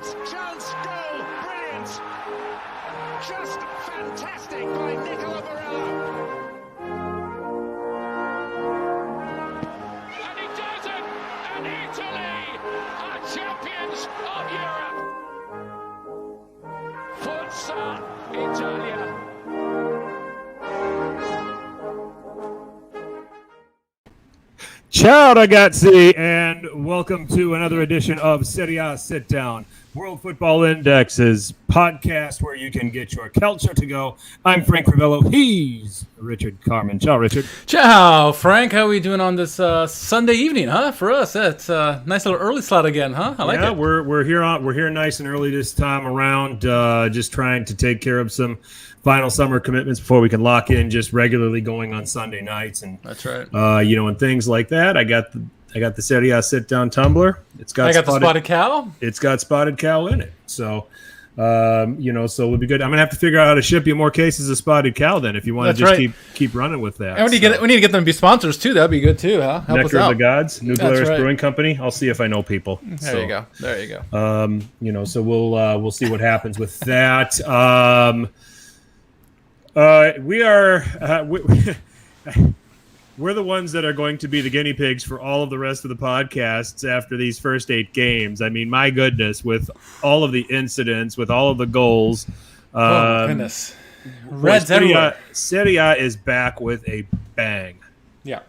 chance, goal, brilliant. Just fantastic by Nicola Barella. And he does it! And Italy are champions of Europe. Forza Italia. Ciao ragazzi, and welcome to another edition of Serie Sitdown, World Football Index's podcast where you can get your culture to go. I'm Frank Crivello. He's Richard Carmen. Ciao, Richard. Ciao, Frank. How are we doing on this Sunday evening, huh? For us, it's a nice little early slot again, huh? I like it. We're here nice and early this time around. Just trying to take care of some final summer commitments before we can lock in just regularly going on Sunday nights, and that's right. And things like that. I got the Serie Sit Down tumbler. The spotted cow. It's got spotted cow in it. So, so it'll be good. I'm gonna have to figure out how to ship you more cases of spotted cow then, if you want to just keep running with that. And we need to get them to be sponsors too. That'd be good too, huh? Help Nectar us out. of the Gods, New Glarus Brewing Company. I'll see if I know people. There you go. So we'll see what happens with that. We're the ones that are going to be the guinea pigs for all of the rest of the podcasts after these first 8 games. I mean, my goodness, with all of the incidents, with all of the goals. Oh, goodness. Reds everywhere. Serie is back with a bang. Yeah.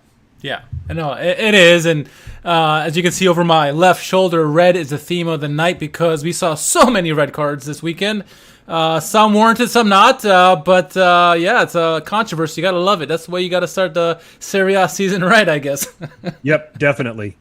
I know, it is. And as you can see over my left shoulder, red is the theme of the night because we saw so many red cards this weekend. Some warranted, some not. But it's a controversy. You got to love it. That's the way you got to start the Serie A season right, I guess. Yep, definitely.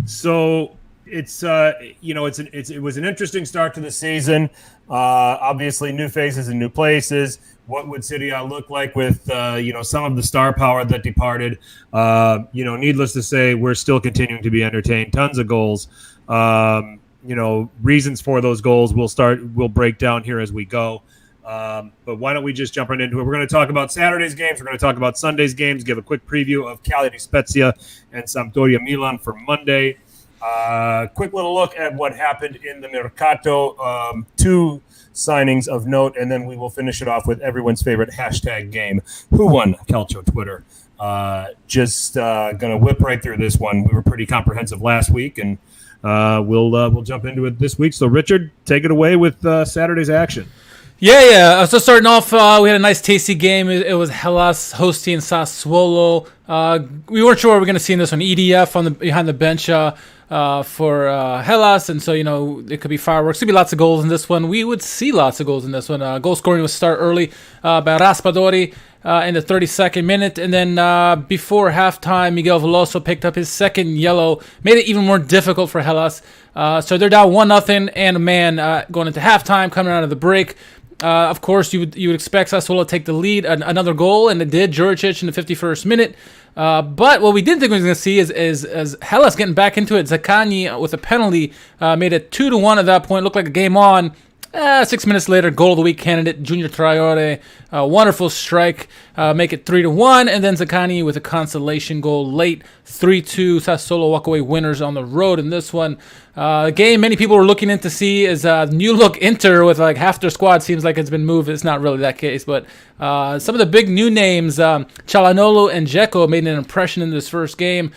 So it's it was an interesting start to the season. Obviously, new faces and new places. What would Serie A look like with some of the star power that departed? Needless to say, we're still continuing to be entertained. Tons of goals. Reasons for those goals we'll break down here as we go. But why don't we just jump right into it? We're going to talk about Saturday's games. We're going to talk about Sunday's games, give a quick preview of Cagliari Spezia and Sampdoria Milan for Monday. Quick little look at what happened in the Mercato. 2 signings of note, and then we will finish it off with everyone's favorite hashtag game. Who won? Calcio Twitter. Just going to whip right through this one. We were pretty comprehensive last week, and we'll jump into it this week. So, Richard, take it away with Saturday's action. Yeah. So starting off, we had a nice tasty game. It was Hellas hosting Sassuolo. We weren't sure what we were going to see in this one. EDF behind the bench for Hellas, and so it could be fireworks. Could be lots of goals in this one. We would see lots of goals in this one. Goal scoring was start early by Raspadori in the 32nd minute, and then before halftime, Miguel Veloso picked up his second yellow, made it even more difficult for Hellas. So they're down 1-0, and a man going into halftime, coming out of the break. Of course, you would expect Sassuolo to take the lead, another goal, and it did. Juricic in the 51st minute. But what we didn't think we were going to see is Hellas getting back into it. Zaccagni with a penalty made it 2-1 at that point. Looked like a game on. 6 minutes later, goal of the week candidate Junior Traore, wonderful strike, make it 3-1, and then Zaccagni with a consolation goal late, 3-2. Sassuolo walk-away winners on the road in this one. Game many people were looking in to see is new look Inter with like half their squad seems like it's been moved. It's not really that case, but some of the big new names, Çalhanoğlu and Dzeko made an impression in this first game.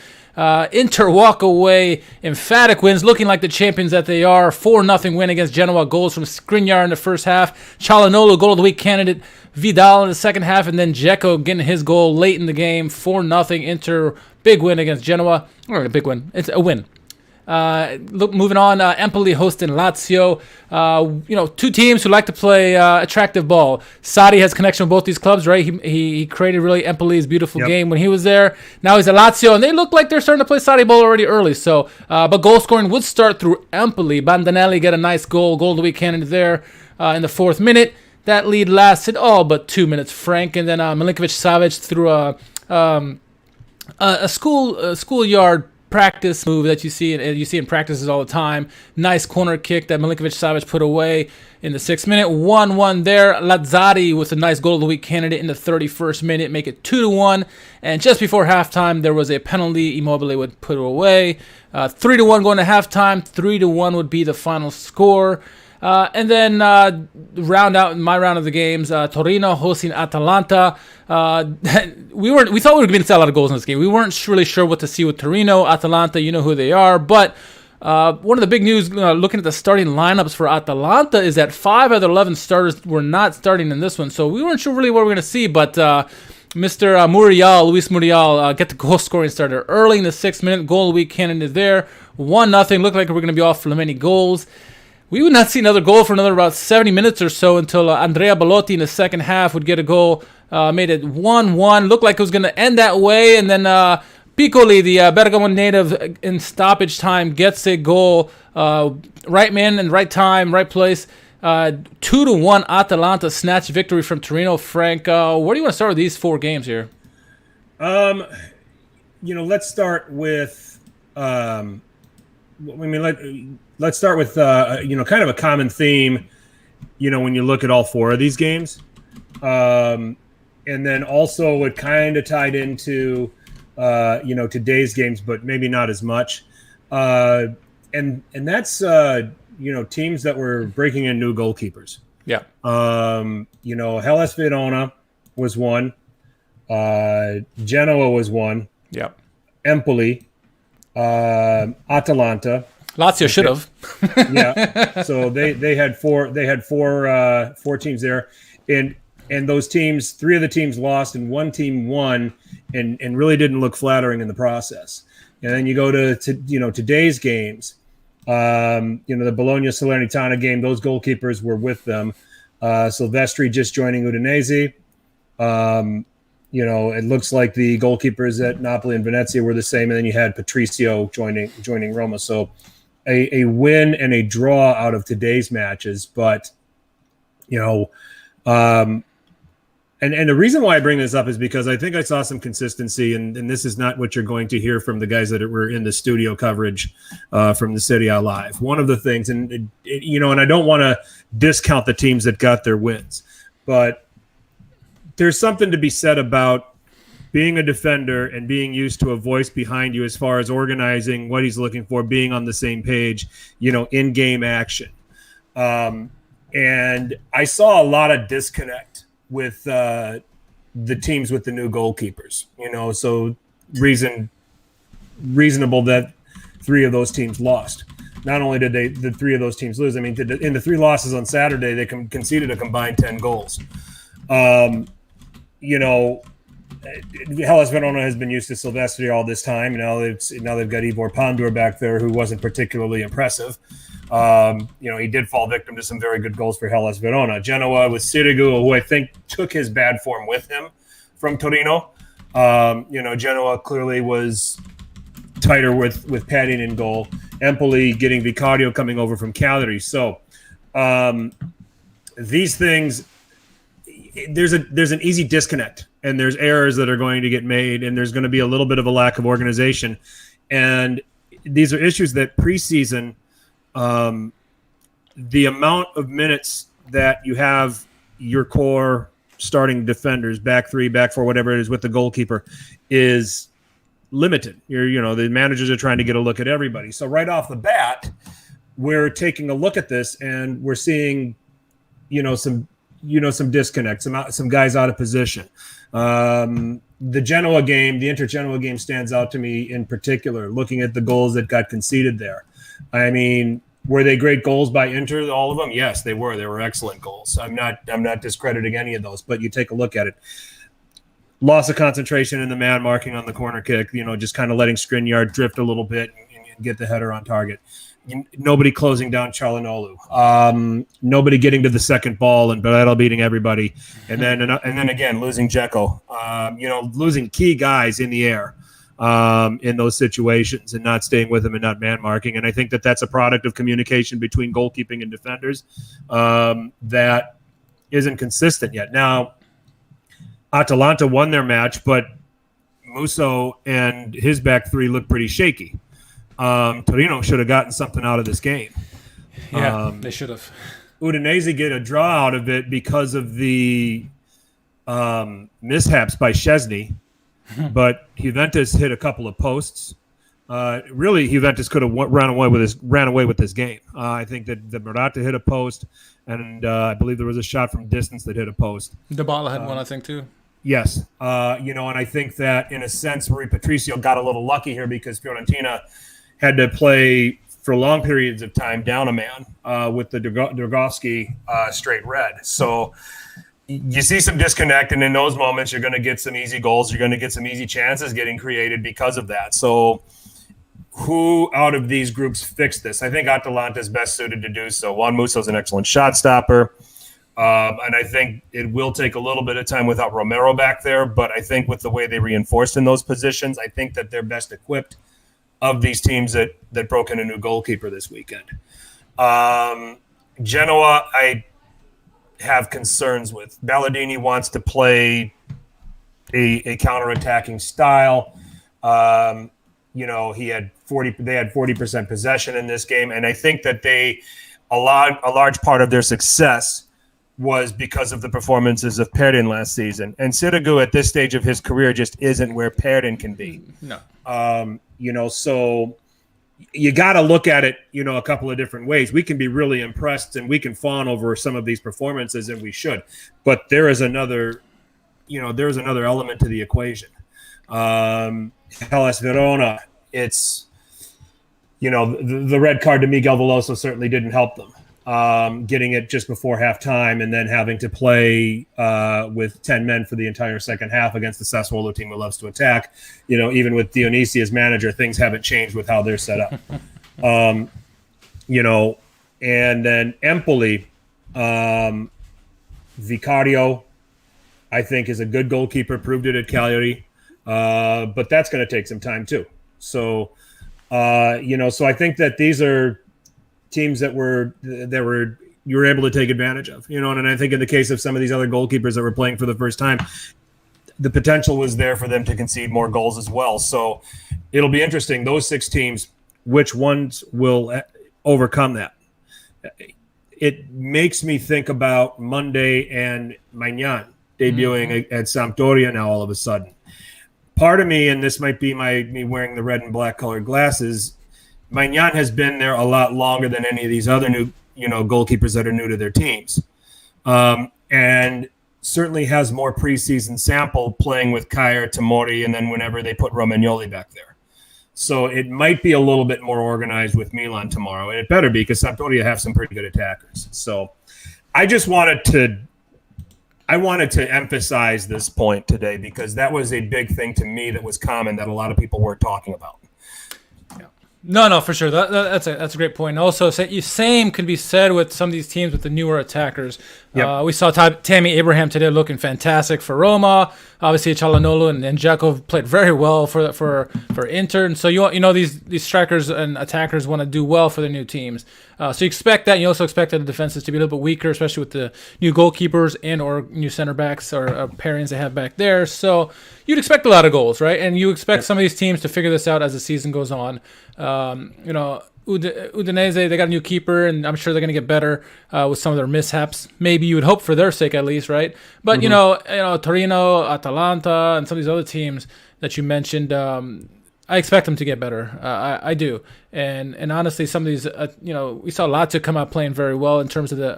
Inter walk away, emphatic wins, looking like the champions that they are. 4-0 win against Genoa. Goals from Skriniar in the first half. Çalhanoğlu, goal of the week candidate. Vidal in the second half, and then Dzeko getting his goal late in the game. 4-0 Inter, big win against Genoa. Or a big win. It's a win. Moving on, Empoli hosting Lazio. Two teams who like to play attractive ball. Sarri has connection with both these clubs, right? He created really Empoli's beautiful game when he was there. Now he's at Lazio, and they look like they're starting to play Sarri ball already early. So, but goal scoring would start through Empoli. Bandanelli get a nice goal of the week candidate there in the 4th minute. That lead lasted all but 2 minutes, Frank, and then Milinkovic-Savic threw a schoolyard practice move that you see in practices all the time. Nice corner kick that Milinkovic-Savic put away in the 6th minute. 1-1 there. Lazzari with a nice goal of the week candidate in the 31st minute, make it 2-1. And just before halftime, there was a penalty Immobile would put away. 3-1 going to halftime. 3-1 would be the final score. And then round out my round of the games, Torino hosting Atalanta. We thought we were going to see a lot of goals in this game. We weren't really sure what to see with Torino. Atalanta, you know who they are. But one of the big news, looking at the starting lineups for Atalanta, is that 5 of the 11 starters were not starting in this one. So we weren't sure really what we were going to see. But Mr. Luis Muriel, get the goal scoring starter early in the 6th minute. Goal of the week candidate there. 1-0. Looked like we were going to be off for many goals. We would not see another goal for another about 70 minutes or so until Andrea Belotti in the second half would get a goal, made it 1-1. Looked like it was going to end that way. And then Piccoli, the Bergamo native, in stoppage time, gets a goal. Right man and right time, right place. 2-1 Atalanta snatch victory from Torino. Frank, where do you want to start with these 4 games here? Let's start with let's start with kind of a common theme, when you look at all 4 of these games, and then also it kind of tied into today's games, but maybe not as much, and that's teams that were breaking in new goalkeepers. Yeah. Hellas Verona was one, Genoa was one. Yeah. Empoli, Atalanta. Lazio should have. Yeah. So they had four teams there, and those teams, 3 of the teams lost and 1 team won, and really didn't look flattering in the process. And then you go to today's games, the Bologna-Salernitana game. Those goalkeepers were with them. Silvestri just joining Udinese. It looks like the goalkeepers at Napoli and Venezia were the same, and then you had Patricio joining Roma. So a win and a draw out of today's matches. But, and the reason why I bring this up is because I think I saw some consistency, and this is not what you're going to hear from the guys that were in the studio coverage from the Serie Live. One of the things, and I don't want to discount the teams that got their wins, but there's something to be said about being a defender and being used to a voice behind you as far as organizing what he's looking for, being on the same page, in game action. And I saw a lot of disconnect with the teams with the new goalkeepers, so reasonable that 3 of those teams lost. Not only did the 3 of those teams lose, I mean, in the 3 losses on Saturday, they conceded a combined 10 goals. Hellas Verona has been used to Silvestri all this time. Now they've got Ivor Pandur back there, who wasn't particularly impressive. He did fall victim to some very good goals for Hellas Verona. Genoa with Sirigu, who I think took his bad form with him from Torino. Genoa clearly was tighter with padding in goal. Empoli getting Vicario coming over from Cagliari. So these things, there's an easy disconnect, and there's errors that are going to get made, and there's going to be a little bit of a lack of organization. And these are issues that preseason, the amount of minutes that you have your core starting defenders, back 3, back 4, whatever it is, with the goalkeeper is limited. The managers are trying to get a look at everybody. So right off the bat, we're taking a look at this, and we're seeing, some disconnect, some guys out of position. The Inter-Genoa game stands out to me in particular, looking at the goals that got conceded there. I mean, were they great goals by Inter, all of them? Yes, they were. They were excellent goals. I'm not discrediting any of those, but you take a look at it. Loss of concentration in the man marking on the corner kick, just kind of letting Skriniar drift a little bit and get the header on target. Nobody closing down Çalhanoğlu. Nobody getting to the second ball, and Barreto beating everybody. And then again, losing Dzeko. Losing key guys in the air in those situations and not staying with them and not man marking. And I think that's a product of communication between goalkeeping and defenders that isn't consistent yet. Now, Atalanta won their match, but Musso and his back three look pretty shaky. Torino should have gotten something out of this game. Yeah, they should have. Udinese get a draw out of it because of the mishaps by Szczesny, but Juventus hit a couple of posts. Really, Juventus could have ran away with this game. I think that the Morata hit a post, and I believe there was a shot from distance that hit a post. Dybala had one, I think, too. Yes, and I think that in a sense, Rui Patricio got a little lucky here because Fiorentina had to play for long periods of time down a man with the Dragowski straight red. So you see some disconnect, and in those moments, you're going to get some easy goals. You're going to get some easy chances getting created because of that. So who out of these groups fixed this? I think Atalanta is best suited to do so. Juan Musso is an excellent shot stopper. And I think it will take a little bit of time without Romero back there. But I think with the way they reinforced in those positions, I think that they're best equipped of these teams that broke in a new goalkeeper this weekend. Genoa, I have concerns with. Ballardini wants to play a counterattacking style. They had 40% possession in this game, and I think that a large part of their success was because of the performances of Perin last season. And Sirigu at this stage of his career just isn't where Perin can be. No. So you got to look at it, a couple of different ways. We can be really impressed and we can fawn over some of these performances, and we should. But there is another element to the equation. Hellas Verona, it's, the red card to Miguel Veloso certainly didn't help them. Getting it just before halftime and then having to play with 10 men for the entire second half against the Sassuolo team who loves to attack. Even with Dionisi as manager, things haven't changed with how they're set up. And then Empoli, Vicario, I think, is a good goalkeeper, proved it at Cagliari. But that's going to take some time too. So, so I think that these are teams that you were able to take advantage of, and I think in the case of some of these other goalkeepers that were playing for the first time, the potential was there for them to concede more goals as well. So it'll be interesting. Those 6 teams, which ones will overcome that? It makes me think about Monday and Magnan debuting at Sampdoria now all of a sudden. Part of me, and this might be me wearing the red and black colored glasses, Magnan has been there a lot longer than any of these other new, goalkeepers that are new to their teams. And certainly has more preseason sample playing with Kjaer, Tomori, and then whenever they put Romagnoli back there. So it might be a little bit more organized with Milan tomorrow. And it better be, because Sampdoria have some pretty good attackers. So I just wanted to emphasize this point today, because that was a big thing to me that was common that a lot of people weren't talking about. No, for sure. That's a great point. Also, same can be said with some of these teams with the newer attackers. Yep. We saw Tammy Abraham today looking fantastic for Roma. Obviously, Çalhanoğlu and Jakov played very well for Inter. And so these strikers and attackers want to do well for their new teams. So you expect that. You also expect that the defenses to be a little bit weaker, especially with the new goalkeepers and or new center backs or pairings they have back there. So you'd expect a lot of goals, right? And you expect some of these teams to figure this out as the season goes on. Udinese, they got a new keeper, and I'm sure they're going to get better with some of their mishaps. Maybe you would hope for their sake at least, right? But Torino, Atalanta, and some of these other teams that you mentioned, I expect them to get better. I do, and honestly, some of these, we saw Lazio come out playing very well in terms of the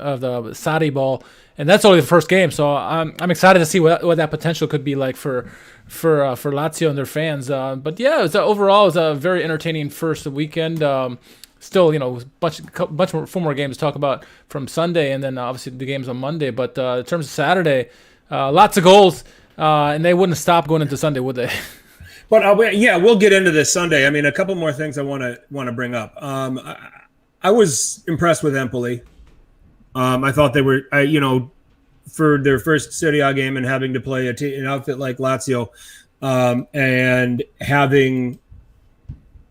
Sarri ball, and that's only the first game. So I'm excited to see what that potential could be like for Lazio and their fans. But yeah, overall, it was a very entertaining first weekend. Still, four more games to talk about from Sunday, and then obviously the games on Monday. But in terms of Saturday, lots of goals, and they wouldn't stop going into Sunday, would they? But we'll get into this Sunday. I mean, a couple more things I want to bring up. I was impressed with Empoli. I thought they were, for their first Serie A game and having to play an outfit like Lazio, and having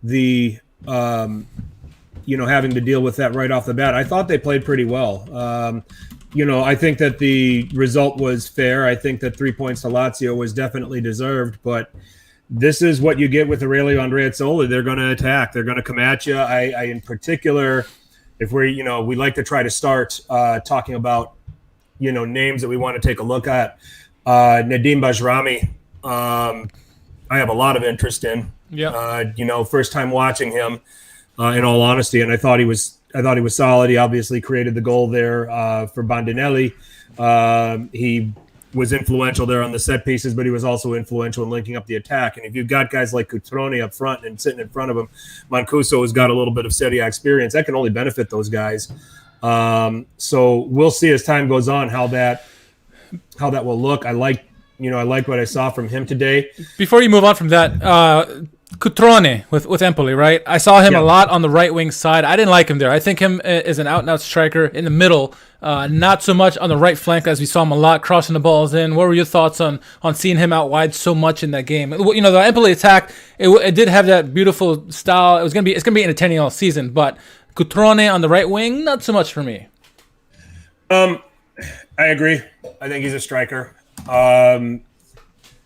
the having to deal with that right off the bat. I thought they played pretty well. I think that the result was fair. I think that 3 points to Lazio was definitely deserved, but this is what you get with Aurelio Andreazzoli. They're going to attack. They're going to come at you. I in particular, if we like to try to start talking about, names that we want to take a look at. Nadim Bajrami, I have a lot of interest in. Yeah. First time watching him, in all honesty, and I thought he was solid. He obviously created the goal there for Bandinelli. He was influential there on the set pieces, but he was also influential in linking up the attack. And if you've got guys like Cutrone up front and sitting in front of him, Mancuso has got a little bit of Serie A experience. That can only benefit those guys. So we'll see as time goes on how that will look. I like what I saw from him today. Before you move on from that, Cutrone with Empoli, right? I saw him a lot on the right wing side. I didn't like him there. I think him as an out-and-out striker in the middle, not so much on the right flank as we saw him a lot crossing the balls in. What were your thoughts on seeing him out wide so much in that game? The Empoli attack, it did have that beautiful style. It's gonna be entertaining all season, but Cutrone on the right wing, not so much for me. I agree. I think he's a striker.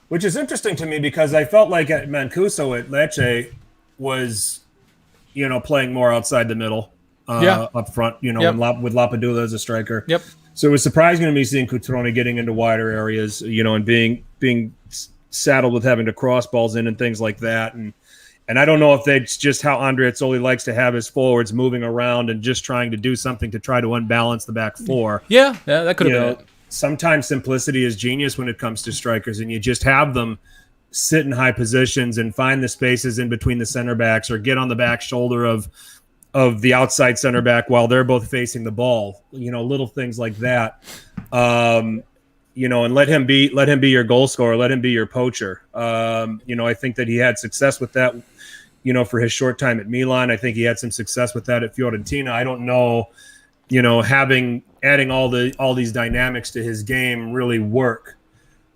Which is interesting to me because I felt like Mancuso at Lecce was, playing more outside the middle, up front, with Lapadula as a striker. Yep. So it was surprising to me seeing Cutrone getting into wider areas, and being saddled with having to cross balls in and things like that. And I don't know if that's just how Andreazzoli likes to have his forwards moving around and just trying to do something to try to unbalance the back four. Yeah, that could have been it. Sometimes simplicity is genius when it comes to strikers, and you just have them sit in high positions and find the spaces in between the center backs or get on the back shoulder of the outside center back while they're both facing the ball. Little things like that. And let him be your goal scorer. Let him be your poacher. I think that he had success with that, for his short time at Milan. I think he had some success with that at Fiorentina. I don't know, adding all these dynamics to his game really work,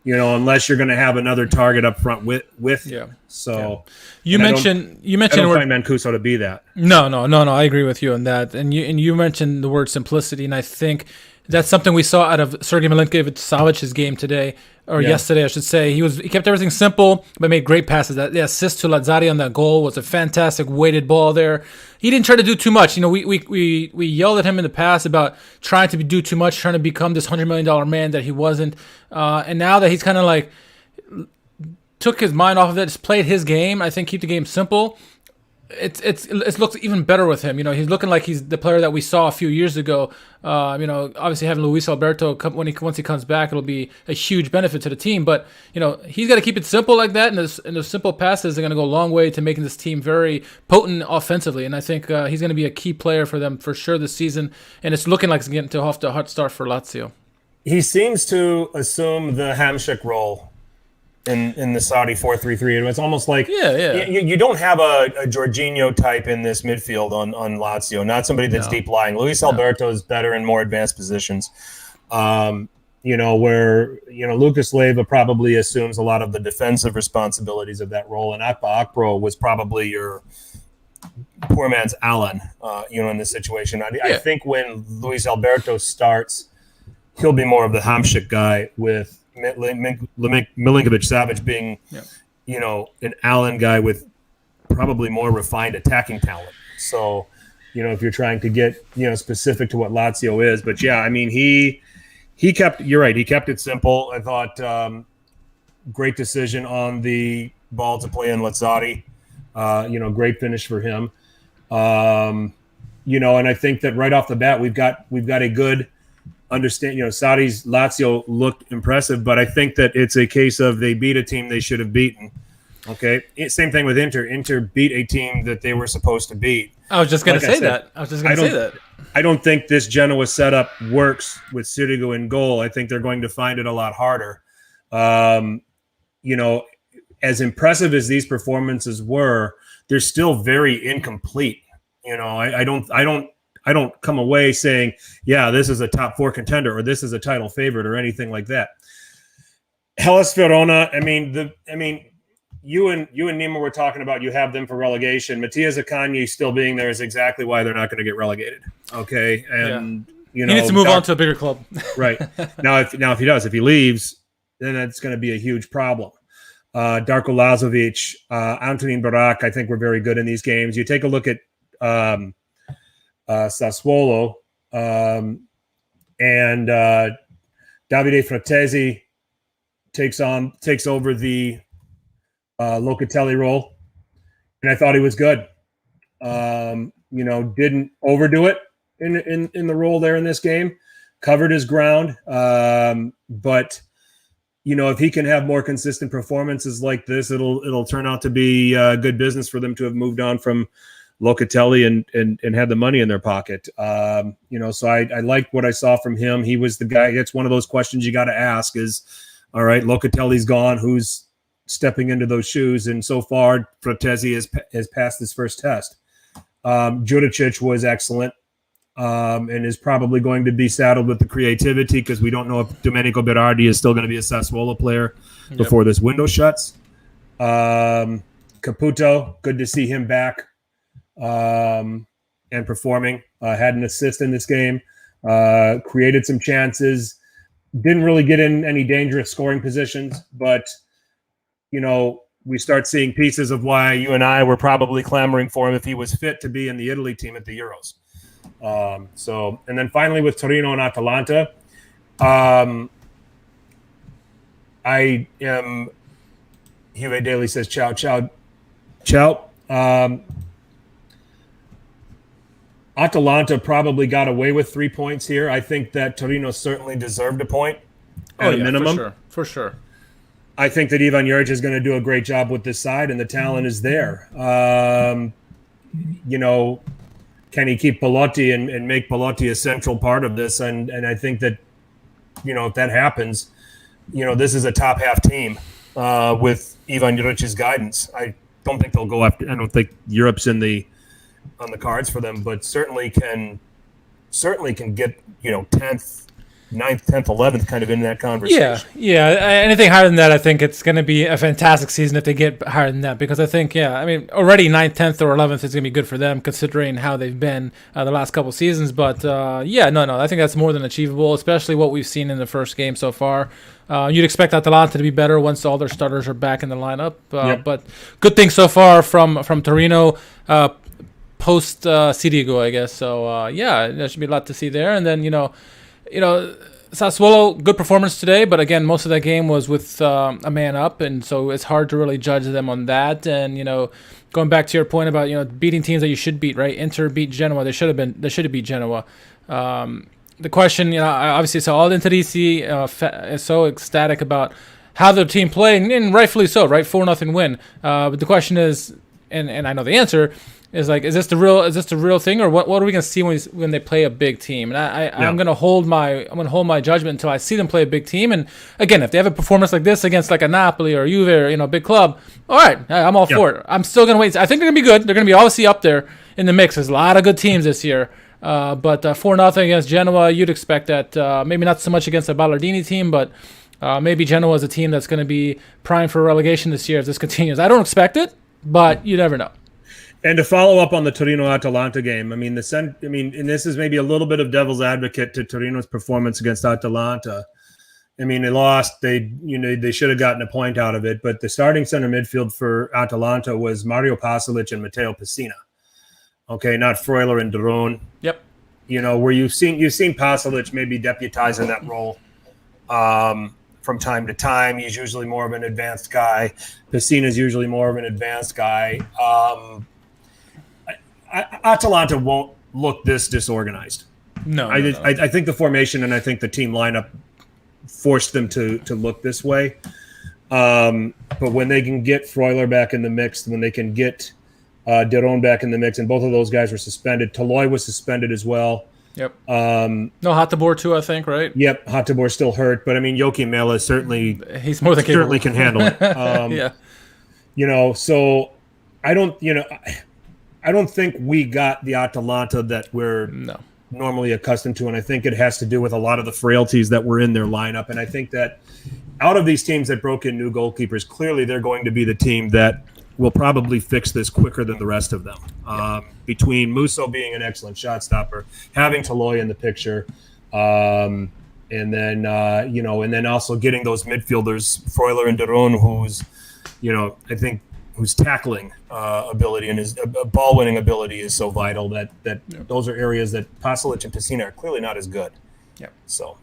unless you're going to have another target up front with him. So you mentioned I don't find Mancuso to be that. No, I agree with you on that. And you mentioned the word simplicity, and I think that's something we saw out of Sergei Milinkovic-Savic's game today, or yesterday, I should say. He kept everything simple, but made great passes. The assist to Lazzari on that goal was a fantastic weighted ball there. He didn't try to do too much. We yelled at him in the past about trying to do too much, trying to become this $100 million man that he wasn't. And now that he's kind of like took his mind off of it, just played his game, I think keep the game simple. It looks even better with him. He's looking like he's the player that we saw a few years ago. Obviously having Luis Alberto once he comes back, it'll be a huge benefit to the team. But he's got to keep it simple like that, and those simple passes are going to go a long way to making this team very potent offensively. And I think he's going to be a key player for them for sure this season. And it's looking like it's getting to off to a hot start for Lazio. He seems to assume the Hamšík role in the Saudi 4-3-3. It's almost like you don't have a Jorginho type in this midfield on Lazio, not somebody that's deep lying. Luis Alberto is better in more advanced positions. Where Lucas Leiva probably assumes a lot of the defensive responsibilities of that role, and Akpa Akpro was probably your poor man's Allen, in this situation. I think when Luis Alberto starts, he'll be more of the Hamšík guy, with Milinkovic-Savic being, an Allen guy with probably more refined attacking talent. So, if you're trying to get, specific to what Lazio is. But, he kept – you're right. He kept it simple. I thought great decision on the ball to play in Lazzari. Great finish for him. And I think that right off the bat we've got a good – understand, Saudi's Lazio looked impressive, but I think that it's a case of they beat a team they should have beaten. Okay, same thing with Inter. Inter beat a team that they were supposed to beat. I was just going to say that. I don't think this Genoa setup works with Sirigu in goal. I think they're going to find it a lot harder. As impressive as these performances were, they're still very incomplete. I don't come away saying, this is a top 4 contender or this is a title favorite or anything like that. Hellas Verona, you and Nima were talking about you have them for relegation. Mattia Zaccagni still being there is exactly why they're not going to get relegated. Okay, and he needs to move on to a bigger club. Right. Now if he leaves, then that's going to be a huge problem. Darko Lazovic, Antonin Barak, I think were very good in these games. You take a look at Sassuolo, and Davide Fratesi takes over the Locatelli role, and I thought he was good. Didn't overdo it in the role there in this game, covered his ground, but if he can have more consistent performances like this, it'll turn out to be good business for them to have moved on from Locatelli and had the money in their pocket. So I liked what I saw from him. He was the guy. It's one of those questions you got to ask is, all right, Locatelli's gone. Who's stepping into those shoes? And so far, Fratesi has passed his first test. Juricic was excellent. And is probably going to be saddled with the creativity because we don't know if Domenico Berardi is still going to be a Sassuolo player before this window shuts. Caputo, good to see him back and performing. Had an assist in this game, created some chances, didn't really get in any dangerous scoring positions, but, we start seeing pieces of why you and I were probably clamoring for him if he was fit to be in the Italy team at the Euros. And then finally with Torino and Atalanta, I am Huey Daly says ciao. Atalanta probably got away with 3 points here. I think that Torino certainly deserved a point at a minimum. For sure. I think that Ivan Juric is going to do a great job with this side, and the talent is there. Can he keep Pelotti and make Pelotti a central part of this? And I think that, if that happens, this is a top half team with Ivan Juric's guidance. I don't think they'll go after. I don't think Europe's on the cards for them, but certainly can get 10th, 9th, 10th, 11th kind of in that conversation. Yeah. Anything higher than that, I think it's going to be a fantastic season if they get higher than that, because I think, already 9th, 10th, or 11th is going to be good for them considering how they've been the last couple seasons. But, I think that's more than achievable, especially what we've seen in the first game so far. You'd expect Atalanta to be better once all their starters are back in the lineup. But good things so far from Torino post Sirigu, I guess. So, there should be a lot to see there. And then, Sassuolo, good performance today, but again, most of that game was with a man up, and so it's hard to really judge them on that. And going back to your point about beating teams that you should beat, right? Inter beat Genoa; they should have beat Genoa. The question, I obviously saw all Interisi is so ecstatic about how their team played, and rightfully so, right? 4-0 win. But the question is, and I know the answer. Is this the real thing, or what are we gonna see when they play a big team? And I'm gonna hold my judgment until I see them play a big team. And again, if they have a performance like this against like a Napoli or Juve or a big club, all right, I'm all for it. I'm still gonna wait. I think they're gonna be good. They're gonna be obviously up there in the mix. There's a lot of good teams this year. But 4-0 against Genoa, you'd expect that. Maybe not so much against a Ballardini team, but maybe Genoa is a team that's gonna be primed for relegation this year if this continues. I don't expect it, but you never know. And to follow up on the Torino-Atalanta game, and this is maybe a little bit of devil's advocate to Torino's performance against Atalanta. They lost. They should have gotten a point out of it. But the starting center midfield for Atalanta was Mario Pasalic and Matteo Pessina. Okay, not Freuler and Derone. Yep. Where you've seen Pasalic maybe deputize in that role from time to time. He's usually more of an advanced guy. Pessina's usually more of an advanced guy. Atalanta won't look this disorganized. No. I think the formation and I think the team lineup forced them to look this way. But when they can get Freuler back in the mix, when they can get Derone back in the mix, and both of those guys were suspended. Toloi was suspended as well. Yep. No, Hattabor too, I think, right? Yep, Hattabor still hurt, but Joachim Mela certainly he's more than capable. Certainly can handle it. Yeah. So I don't think we got the Atalanta that we're normally accustomed to, and I think it has to do with a lot of the frailties that were in their lineup. And I think that out of these teams that broke in new goalkeepers, clearly they're going to be the team that will probably fix this quicker than the rest of them. Between Musso being an excellent shot stopper, having Toloi in the picture, and then also getting those midfielders, Freuler and Derone, who's I think whose tackling ability and his ball winning ability is so vital that those are areas that Pasalic and Pessina are clearly not as good. Yeah. So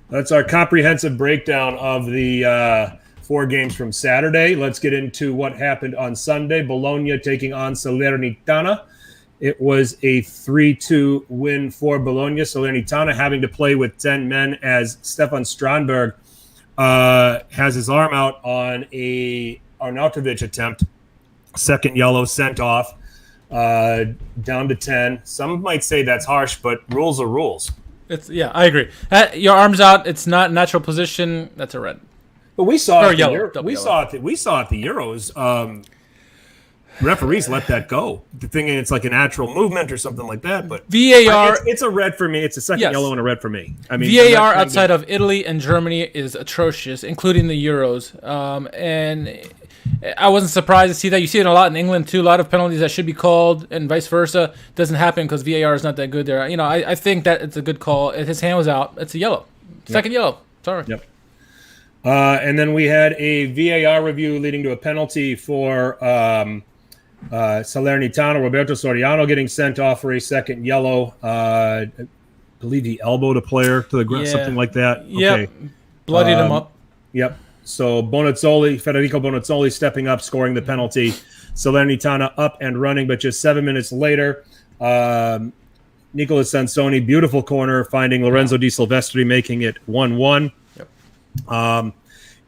that's our comprehensive breakdown of the 4 games from Saturday. Let's get into what happened on Sunday. Bologna taking on Salernitana. It was a 3-2 win for Bologna. Salernitana having to play with 10 men as Stefan Strandberg has his arm out on a Arnautovic attempt. Second yellow, sent off, down to 10. Some might say that's harsh, but rules are rules. I agree. Your arm's out. It's not natural position. That's a red. But we saw it. We saw it at the Euros. Referees let that go, thinking it's like a natural movement or something like that. But VAR, it's a red for me. It's a second yellow and a red for me. I mean, VAR outside of Italy and Germany is atrocious, including the Euros. And I wasn't surprised to see that. You see it a lot in England too. A lot of penalties that should be called, and vice versa, doesn't happen because VAR is not that good there. I think that it's a good call. His hand was out. It's a yellow, second yellow. Sorry. Yep. And then we had a VAR review leading to a penalty for Salernitana. Roberto Soriano getting sent off for a second yellow. I believe he elbowed a player to the ground, something like that. Yep. Okay. Bloodied him up. Yep. So Federico Bonazzoli stepping up, scoring the penalty. Salernitana up and running, but just 7 minutes later, Nicolas Sansoni, beautiful corner, finding Lorenzo Di Silvestri, making it 1-1. Yep.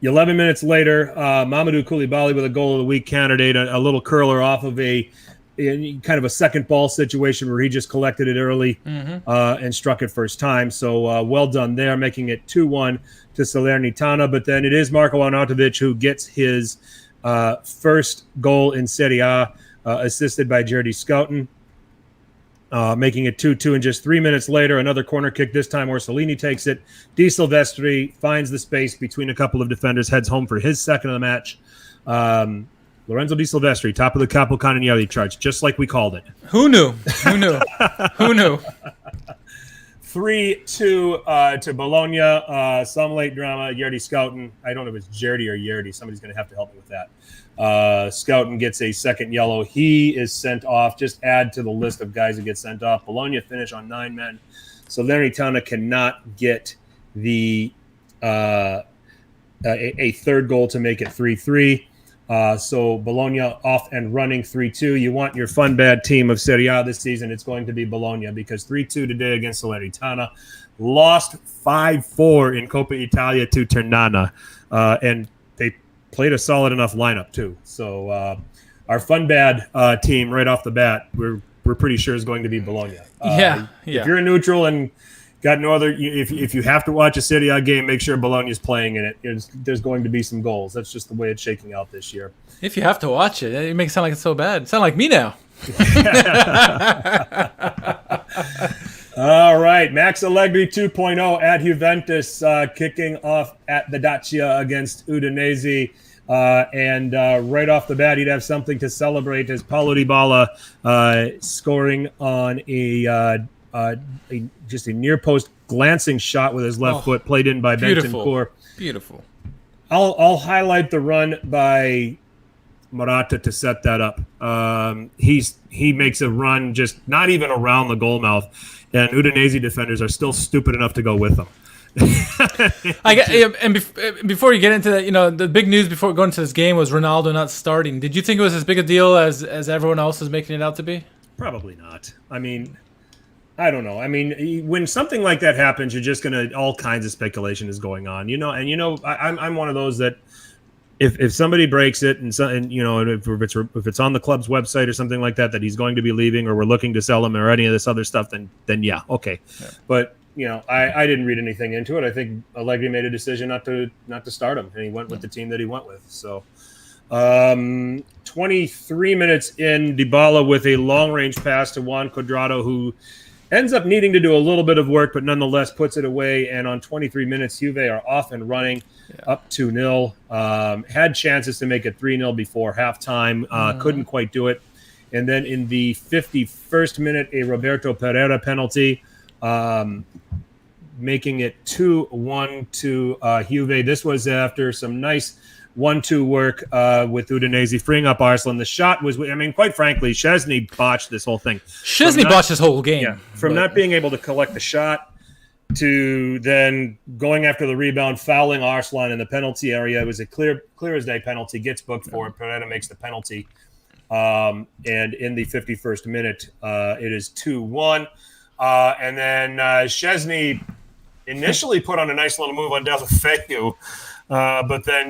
11 minutes later, Mamadou Koulibaly with a goal of the week candidate, a little curler off of a kind of a second ball situation where he just collected it early and struck it first time. So well done there, making it 2-1 to Salernitana. But then it is Marco Arnautovic who gets his first goal in Serie A, assisted by Jerdy Scouten, making it 2-2. And just 3 minutes later, another corner kick, this time Orsolini takes it. Di Silvestri finds the space between a couple of defenders, heads home for his second of the match. Lorenzo Di Silvestri, top of the Capocannoniere charts, just like we called it. Who knew? 3-2 to Bologna. Some late drama. Jerdy Scouten. I don't know if it's Jerdy or Yerdy. Somebody's going to have to help me with that. Scouten gets a second yellow. He is sent off. Just add to the list of guys who get sent off. Bologna finish on 9 men. Salernitana cannot get the a third goal to make it 3-3. So Bologna off and running 3-2. You want your fun bad team of Serie A this season, it's going to be Bologna, because 3-2 today against Salernitana. Lost 5-4 in Coppa Italia to Ternana. And they played a solid enough lineup too. So our fun bad team right off the bat, we're pretty sure is going to be Bologna. If you're a neutral and got no other, if you have to watch a Serie A game, make sure Bologna is playing in it. There's going to be some goals. That's just the way it's shaking out this year. If you have to watch it, it makes it sound like it's so bad. It sounds like me now. All right, Max Allegri 2.0 at Juventus, kicking off at the Dacia against Udinese. And right off the bat, he'd have something to celebrate as Paulo Dybala scoring on just a near post glancing shot with his left foot, played in by Bentancur. Beautiful. I'll highlight the run by Morata to set that up. He makes a run just not even around the goal mouth, and Udinese defenders are still stupid enough to go with him. Before you get into that, the big news before going to this game was Ronaldo not starting. Did you think it was as big a deal as everyone else is making it out to be? Probably not. I mean, I don't know. I mean, when something like that happens, you're just gonna, all kinds of speculation is going on, I'm one of those that if somebody breaks it and if it's on the club's website or something like that he's going to be leaving, or we're looking to sell him, or any of this other stuff, then yeah, okay. Yeah. But I didn't read anything into it. I think Allegri made a decision not to start him, and he went with the team that he went with. So 23 minutes in, Dybala with a long-range pass to Juan Cuadrado, who ends up needing to do a little bit of work, but nonetheless puts it away. And on 23 minutes, Juve are off and running, up 2-0. Had chances to make it 3-0 before halftime. Couldn't quite do it. And then in the 51st minute, a Roberto Pereira penalty, making it 2-1 to Juve. This was after some nice 1-2 work with Udinese freeing up Arsenal. The shot was, I mean, quite frankly, Szczesny botched this whole thing. Szczesny botched this whole game. Yeah, from not being able to collect the shot to then going after the rebound, fouling Arslan in the penalty area. It was a clear as day penalty, gets booked for it. Pereira makes the penalty. And in the 51st minute, it is 2-1. And then Szczesny initially put on a nice little move on Deulofeu, but then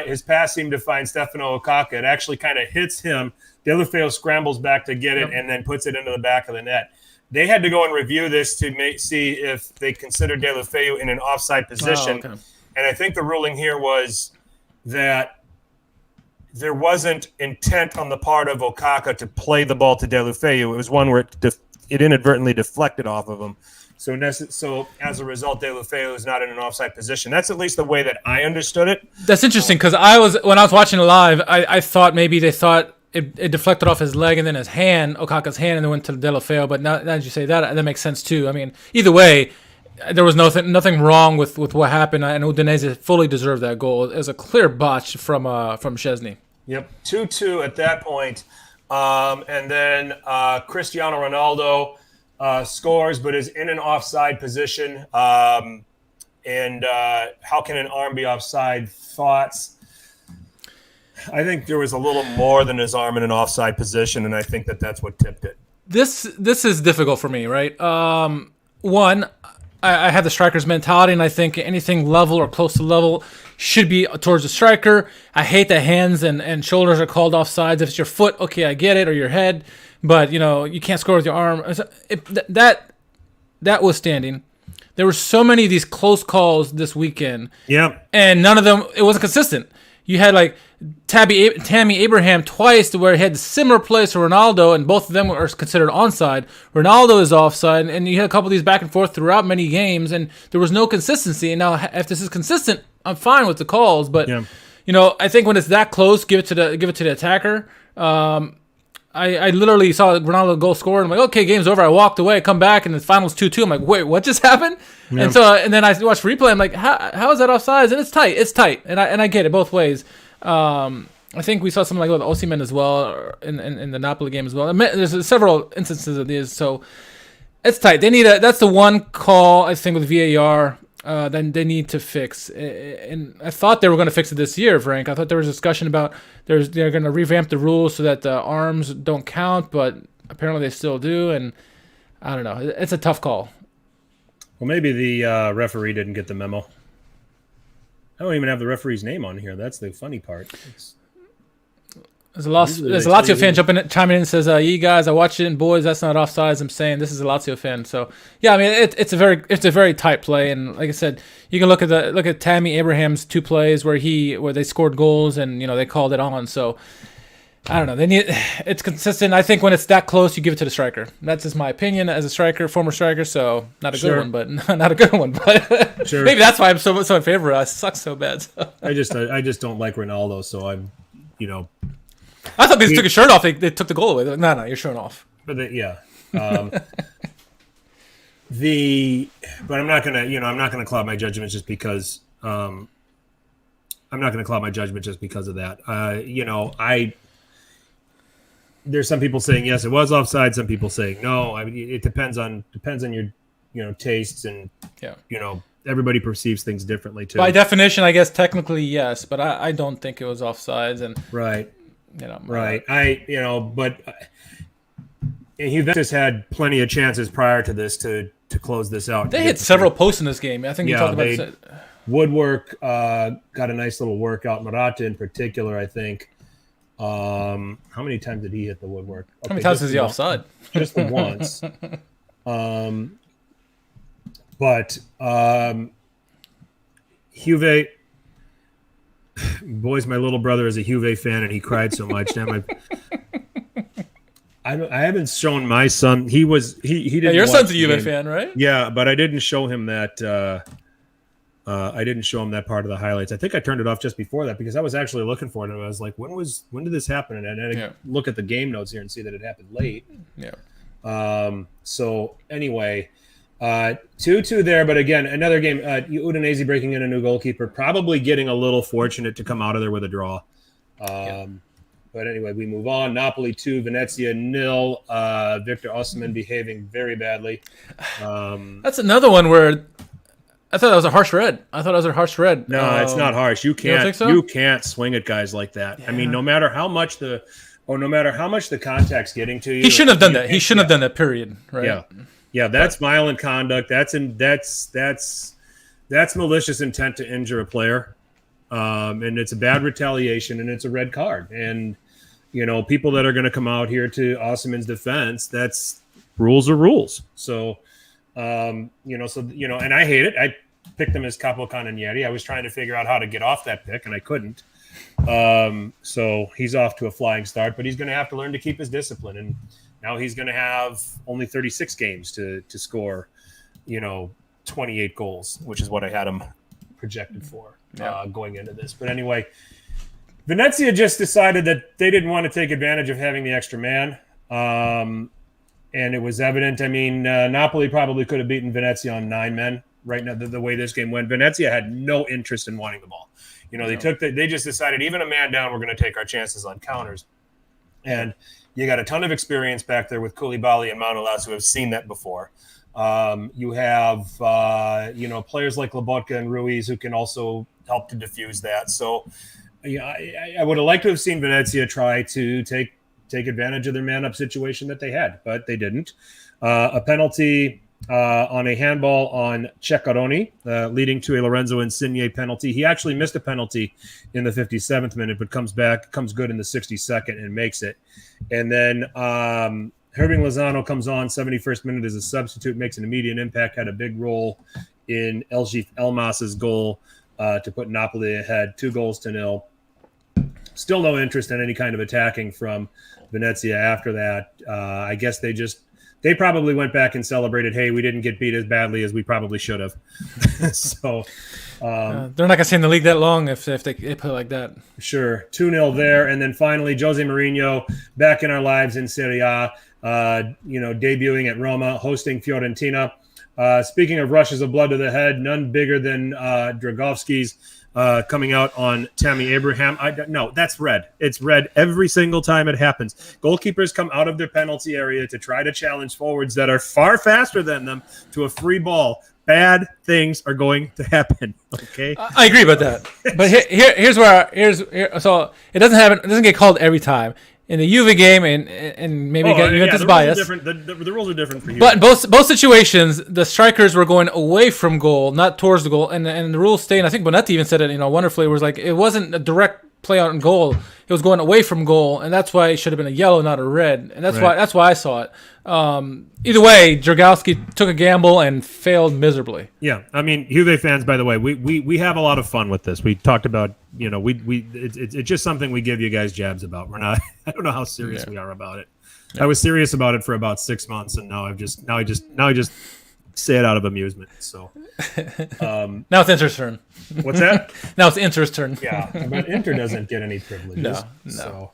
his pass seemed to find Stefano Okaka. It actually kind of hits him. Deulofeu scrambles back to get it and then puts it into the back of the net. They had to go and review this to see if they considered Deulofeu in an offside position. Oh, okay. And I think the ruling here was that there wasn't intent on the part of Okaka to play the ball to Deulofeu. It was one where it inadvertently deflected off of him. So as a result, Deulofeu is not in an offside position. That's at least the way that I understood it. That's interesting because when I was watching it live, I thought maybe they thought it deflected off his leg and then his hand, Okaka's hand, and then went to Deulofeu. But now that you say that makes sense too. I mean, either way, there was nothing wrong with what happened, and Udinese fully deserved that goal. It was a clear botch from Szczesny. Yep, 2-2 at that point. And then Cristiano Ronaldo scores, but is in an offside position. And how can an arm be offside? Thoughts? I think there was a little more than his arm in an offside position, and I think that's what tipped it. This is difficult for me, right? One, I have the striker's mentality, and I think anything level or close to level should be towards the striker. I hate that hands and shoulders are called offsides. If it's your foot, okay, I get it, or your head, but you can't score with your arm. That was standing. There were so many of these close calls this weekend. Yeah, and none of them, it wasn't consistent. You had like Tammy Abraham twice where he had the similar plays to Ronaldo, and both of them are considered onside. Ronaldo is offside, and you had a couple of these back and forth throughout many games, and there was no consistency. And now, if this is consistent, I'm fine with the calls, but I think when it's that close, give it to the attacker. I literally saw Ronaldo goal score, and I'm like, okay, game's over. I walked away, come back, and the final's 2-2. I'm like, wait, what just happened? Yeah. And then I watched replay. I'm like, how is that offsides? And it's tight, and I get it both ways. I think we saw something like with Osimhen as well in the Napoli game as well. There's several instances of these, so it's tight. That's the one call I think with VAR. Then they need to fix. And I thought they were going to fix it this year, Frank. I thought there was a discussion about they're going to revamp the rules so that the arms don't count, but apparently they still do. And I don't know. It's a tough call. Well, maybe the referee didn't get the memo. I don't even have the referee's name on here. That's the funny part. There's a Lazio fan chiming in and says, "You guys, I watched it, and boys, that's not offsides." I'm saying this is a Lazio fan, so yeah. I mean, it's a very tight play, and like I said, you can look at Tammy Abraham's two plays where they scored goals, and they called it on. So I don't know. It's consistent. I think when it's that close, you give it to the striker. That's just my opinion as a striker, former striker. So not a good one, but not a good one. But sure. Maybe that's why I'm so in favor of it. I suck so bad. So. I just don't like Ronaldo, so I'm I thought they took his shirt off. They took the goal away. They're like, no, you're showing off. But but I'm not gonna cloud my judgment just because of that. There's some people saying yes, it was offside. Some people saying no. I mean, it depends on your tastes, and everybody perceives things differently too. By definition, I guess technically yes, but I don't think it was offsides. And right. Right. But Juventus had plenty of chances prior to this to close this out. They hit several posts in this game. I think you talked about it. Woodwork got a nice little workout. Murata in particular, I think. How many times did he hit the woodwork? How many times is he offside? Just the once. But Juve. Boys, my little brother is a Juve fan, and he cried so much. Damn, I haven't shown my son. He didn't. Your son's a Juve fan, right? Yeah, but I didn't show him that. I didn't show him that part of the highlights. I think I turned it off just before that because I was actually looking for it, and I was like, when did this happen? And I look at the game notes here and see that it happened late. Yeah. So anyway, 2-2 there, but again, another game. Udinese breaking in a new goalkeeper, probably getting a little fortunate to come out of there with a draw. But anyway, we move on. Napoli 2, Venezia 0. Victor Osimhen behaving very badly. That's another one where I thought that was a harsh red. No, it's not harsh. You don't think can't. so? You can't swing at guys like that. I mean, no matter how much the contact's getting to you, he shouldn't have done that. He shouldn't have done that. Period. Right. Yeah. That's violent conduct. That's malicious intent to injure a player, and it's a bad retaliation, and it's a red card. And people that are going to come out here to Osimhen's defense, that's rules are rules. So. And I hate it. I picked him as Capo Canonieri. I was trying to figure out how to get off that pick, and I couldn't. So he's off to a flying start, but he's going to have to learn to keep his discipline. And now he's going to have only 36 games to score, 28 goals, which is what I had him projected for going into this. But anyway, Venezia just decided that they didn't want to take advantage of having the extra man. And it was evident. I mean, Napoli probably could have beaten Venezia on 9 men right now, the way this game went. Venezia had no interest in wanting the ball. They just decided, even a man down, we're going to take our chances on counters. And you got a ton of experience back there with Koulibaly and Manolas who have seen that before. You have, players like Lobotka and Ruiz who can also help to diffuse that. So I would have liked to have seen Venezia try to take advantage of their man-up situation that they had, but they didn't. A penalty on a handball on Ceccaroni, leading to a Lorenzo Insigne penalty. He actually missed a penalty in the 57th minute, but comes good in the 62nd and makes it. And then Herving Lozano comes on 71st minute as a substitute, makes an immediate impact, had a big role in Eljif Elmas's goal to put Napoli ahead, 2-0. Still no interest in any kind of attacking from Venezia after that. I guess they probably went back and celebrated, hey, we didn't get beat as badly as we probably should have. So they're not going to stay in the league that long if they play like that. Sure. 2-0 there. And then finally, Jose Mourinho back in our lives in Serie A, debuting at Roma, hosting Fiorentina. Speaking of rushes of blood to the head, none bigger than Dragovski's coming out on Tammy Abraham. No, that's red. It's red every single time it happens. Goalkeepers come out of their penalty area to try to challenge forwards that are far faster than them to a free ball. Bad things are going to happen. Okay, I agree about that. But here's so it doesn't happen. It doesn't get called every time. In the Juve game, and maybe Juventus bias. The rules are different for you. But in both situations, the strikers were going away from goal, not towards the goal, and the rules stay. And I think Bonetti even said it, wonderfully. It was like it wasn't a direct play out in goal; it was going away from goal, and that's why it should have been a yellow, not a red. And that's why I saw it. Either way, Dragowski took a gamble and failed miserably. Yeah, I mean, Juve fans, by the way, we have a lot of fun with this. We talked about, it's just something we give you guys jabs about. We're not. I don't know how serious we are about it. Yeah. I was serious about it for about 6 months, and now I just say it out of amusement. So now it's Inter's turn. What's that? Now it's Inter's turn. Yeah, but Inter doesn't get any privileges. No. So.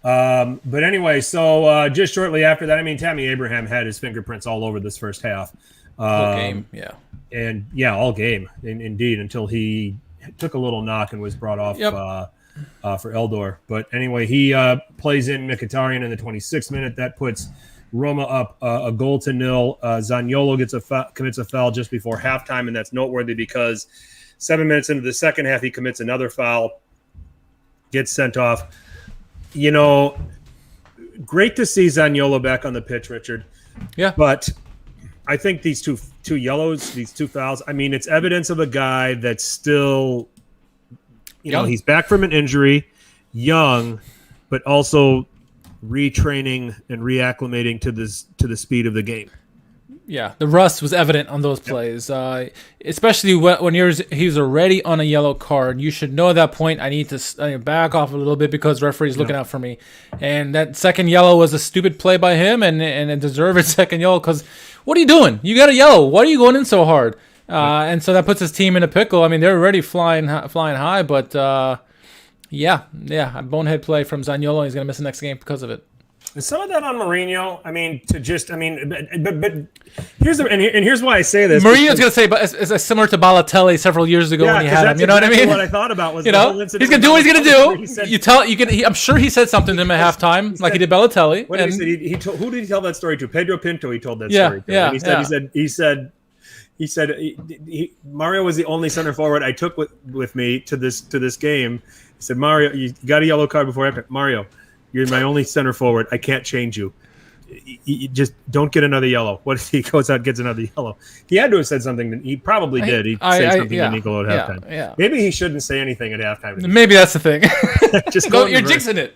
No. But anyway, so just shortly after that, I mean, Tammy Abraham had his fingerprints all over this first half. All game, yeah. And all game, indeed, until he took a little knock and was brought off for Eldor. But anyway, he plays in Mkhitaryan in the 26th minute. That puts Roma up a 0-0. Zaniolo commits a foul just before halftime, and that's noteworthy because 7 minutes into the second half, he commits another foul, gets sent off. Great to see Zaniolo back on the pitch, Richard. Yeah. But I think these two yellows, these 2 fouls, I mean, it's evidence of a guy that's still, he's back from an injury, young, but also retraining and reacclimating to the speed of the game. Yeah, the rust was evident on those plays, especially when he was already on a yellow card. You should know at that point, I need to back off a little bit because the referee's looking out for me. And that second yellow was a stupid play by him and it deserved its second yellow because what are you doing? You got a yellow. Why are you going in so hard? And so that puts his team in a pickle. I mean, they're already flying high, but a bonehead play from Zaniolo. He's going to miss the next game because of it. Is some of that on Mourinho? I mean, but here's why I say this. Mourinho's going to say, but it's similar to Balotelli several years ago when he had him. You know what I mean? What I thought about was he's going to do what he's going to do. I'm sure he said something to him at halftime, like he did Balotelli. What did he say? Who did he tell that story to? Pedro Pinto. He told that story to. Yeah. And he said Mario was the only center forward I took with me to this game. He said, Mario, you got a yellow card before after. Mario, you're my only center forward. I can't change you. You just don't get another yellow. What if he goes out and gets another yellow? He had to have said something. He probably did. He'd say something to Niccolo at halftime. Yeah. Maybe he shouldn't say anything at halftime. Maybe that's the thing. Just you're jinxing it.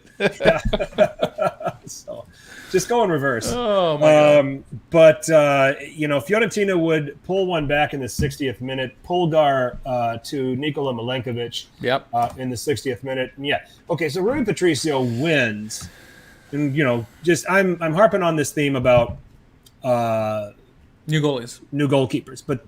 So, just go in reverse. Oh my God. But Fiorentina would pull one back in the 60th minute. Pulgar to Nikola Milenkovic. Yep. In the 60th minute. Yeah. Okay. So Rui Patricio wins, and I'm harping on this theme about new goalkeepers. But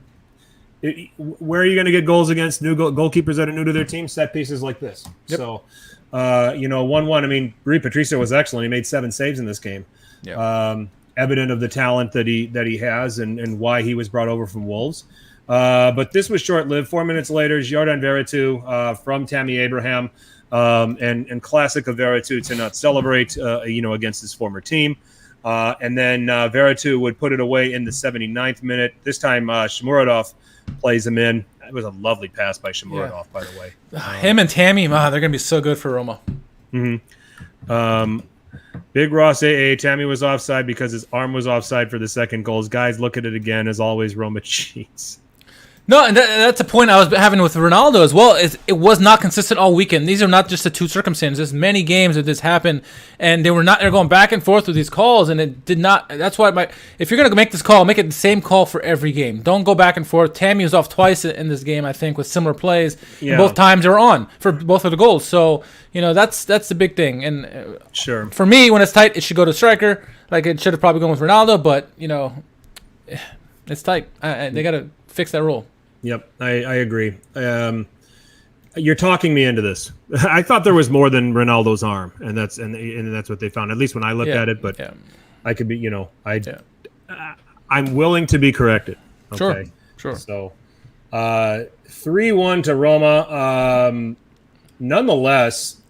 where are you going to get goals against new goalkeepers that are new to their team? Set pieces like this. Yep. So. 1-1. I mean, Rui Patricio was excellent. He made 7 saves in this game. Yeah. Evident of the talent that he has and why he was brought over from Wolves. But this was short-lived. 4 minutes later, Jordan Veretout from Tammy Abraham, and classic of Veretout to not celebrate, against his former team. And then Veretout would put it away in the 79th minute. This time, Shomurodov plays him in. It was a lovely pass by Shomurodov, by the way. Him and Tammy, they're going to be so good for Roma. Mm-hmm. Big Ross AA. Tammy was offside because his arm was offside for the second goal. Guys, look at it again. As always, Roma cheats. No, and that's a point I was having with Ronaldo as well. It was not consistent all weekend. These are not just the two circumstances. Many games that this happened, and they're going back and forth with these calls, and it did not. That's why if you're going to make this call, make it the same call for every game. Don't go back and forth. Tammy was off twice in this game, I think, with similar plays. Yeah. Both times they were on for both of the goals. So that's the big thing. And sure, for me, when it's tight, it should go to striker. Like it should have probably gone with Ronaldo, but it's tight. They got to fix that rule. Yep, I agree. You're talking me into this. I thought there was more than Ronaldo's arm, and that's what they found. At least when I looked at it, but I could be, I'm willing to be corrected. Okay? Sure. So, 3-1 to Roma. Nonetheless,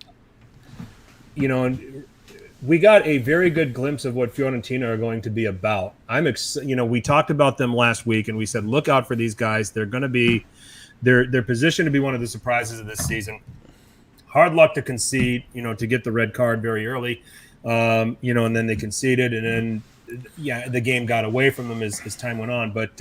we got a very good glimpse of what Fiorentina are going to be about. We talked about them last week, and we said, look out for these guys. They're going to be, they're positioned to be one of the surprises of this season. Hard luck to concede, to get the red card very early, and then they conceded, and then, the game got away from them as time went on. But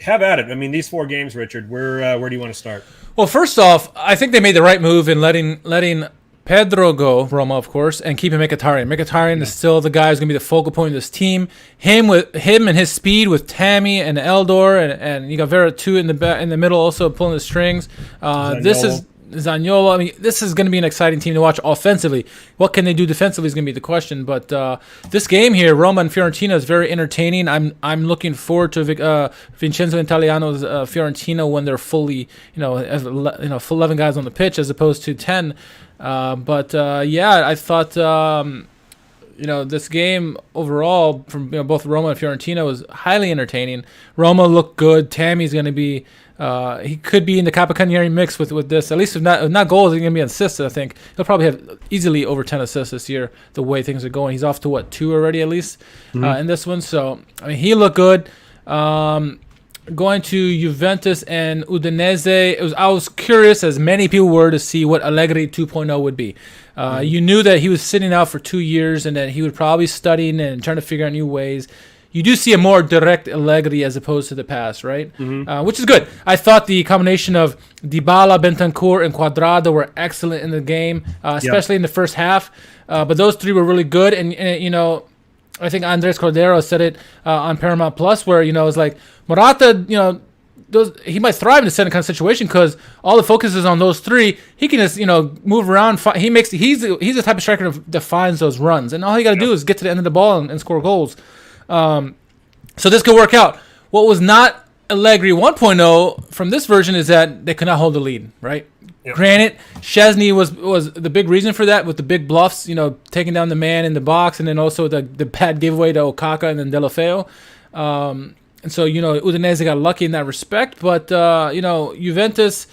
have at it. I mean, these 4 games, Richard. Where do you want to start? Well, first off, I think they made the right move in letting Pedro go, Roma, of course, and keeping Mkhitaryan. Mkhitaryan is still the guy who's going to be the focal point of this team. Him and his speed with Tammy and Eldor, and you got Veretout in the middle also pulling the strings. This is Zaniolo. I mean, this is going to be an exciting team to watch offensively. What can they do defensively is going to be the question. But this game here, Roma and Fiorentina, is very entertaining. I'm looking forward to Vincenzo Italiano's Fiorentina when they're fully, full 11 guys on the pitch as opposed to 10. I thought this game overall from both Roma and Fiorentina was highly entertaining. Roma looked good. Tammy's going to be he could be in the Capocannoniere mix with this. At least if not goals, he's going to be assists. I think he'll probably have easily over 10 assists this year. The way things are going, he's off to 2 already at least in this one. So he looked good. Going to Juventus and Udinese, I was curious, as many people were, to see what Allegri 2.0 would be. You knew that he was sitting out for 2 years and that he would probably studying and trying to figure out new ways. You do see a more direct Allegri as opposed to the past, right? Which is good. I thought the combination of Dybala, Bentancur, and Cuadrado were excellent in the game, especially in the first half. But those 3 were really good, and I think Andres Cordero said it on Paramount Plus, where it's like Morata, he might thrive in a certain kind of situation because all the focus is on those 3. He can just move around. He's the type of striker that finds those runs, and all you got to do is get to the end of the ball and score goals. So this could work out. What was not Allegri 1.0 from this version is that they could not hold the lead, right? Yep. Granted, Szczesny was the big reason for that with the big bluffs, taking down the man in the box, and then also the bad giveaway to Okaka and then Delafeu. And so, Udinese got lucky in that respect. But, Juventus,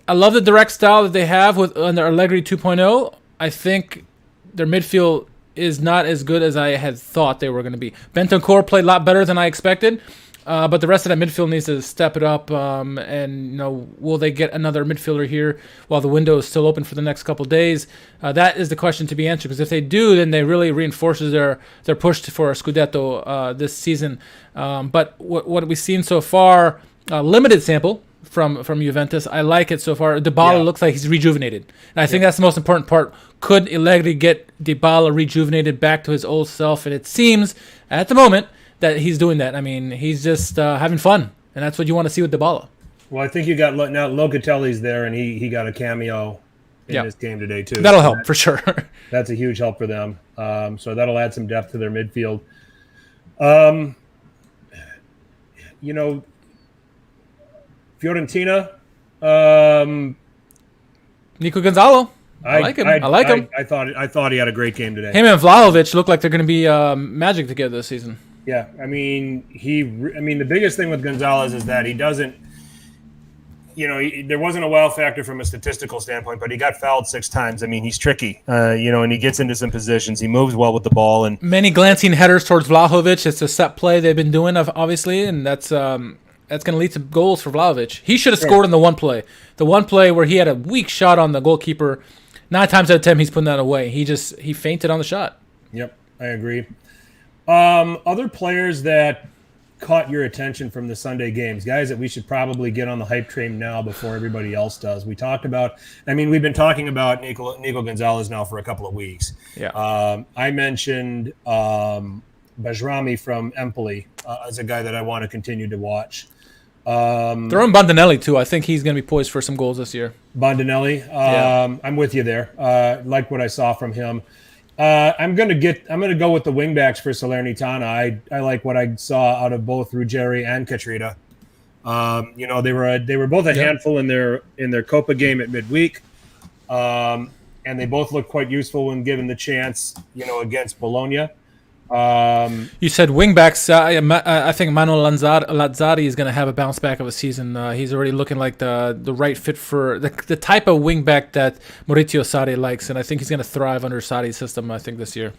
I love the direct style that they have under Allegri 2.0. I think their midfield is not as good as I had thought they were going to be. Bentancur played a lot better than I expected. But the rest of that midfield needs to step it up. Will they get another midfielder here while the window is still open for the next couple of days? That is the question to be answered. Because if they do, then they really reinforces their push for a Scudetto this season. But what we've seen so far, limited sample from Juventus, I like it so far. Dybala looks like he's rejuvenated. And I think that's the most important part. Could Allegri get Dybala rejuvenated back to his old self? And it seems, at the moment, that he's doing that. I mean, he's just having fun, and that's what you want to see with Dybala. Well, I think you got now Locatelli's there, and he got a cameo in this game today too. That'll help for sure. That's a huge help for them. So that'll add some depth to their midfield. Fiorentina. Nico Gonzalo. I like him. I like him. I thought he had a great game today. Him and Vlahovic look like they're going to be magic together this season. Yeah, I mean, the biggest thing with Gonzalez is that he doesn't, there wasn't a wow factor from a statistical standpoint, but he got fouled 6 times. I mean, he's tricky, and he gets into some positions. He moves well with the ball, and many glancing headers towards Vlahovic. It's a set play they've been doing, obviously, and that's going to lead to goals for Vlahovic. He should have scored in the one play where he had a weak shot on the goalkeeper. 9 times out of 10, he's putting that away. He fainted on the shot. Yep, I agree. Other players that caught your attention from the Sunday games, guys that we should probably get on the hype train now before everybody else does. We've been talking about Nico Gonzalez now for a couple of weeks. Yeah. I mentioned Bajrami from Empoli as a guy that I want to continue to watch. Throw in Bandinelli too. I think he's going to be poised for some goals this year. Bandinelli, I'm with you there. Like what I saw from him. I'm going to go with the wingbacks for Salernitana. I like what I saw out of both Ruggeri and Catrita. They were both a handful in their Copa game at midweek, and they both look quite useful when given the chance. Against Bologna. You said wingbacks. I think Manuel Lazzari is going to have a bounce back of a season. He's already looking like the right fit for the type of wingback that Maurizio Sarri likes, and I think he's going to thrive under Sarri's system. I think this year.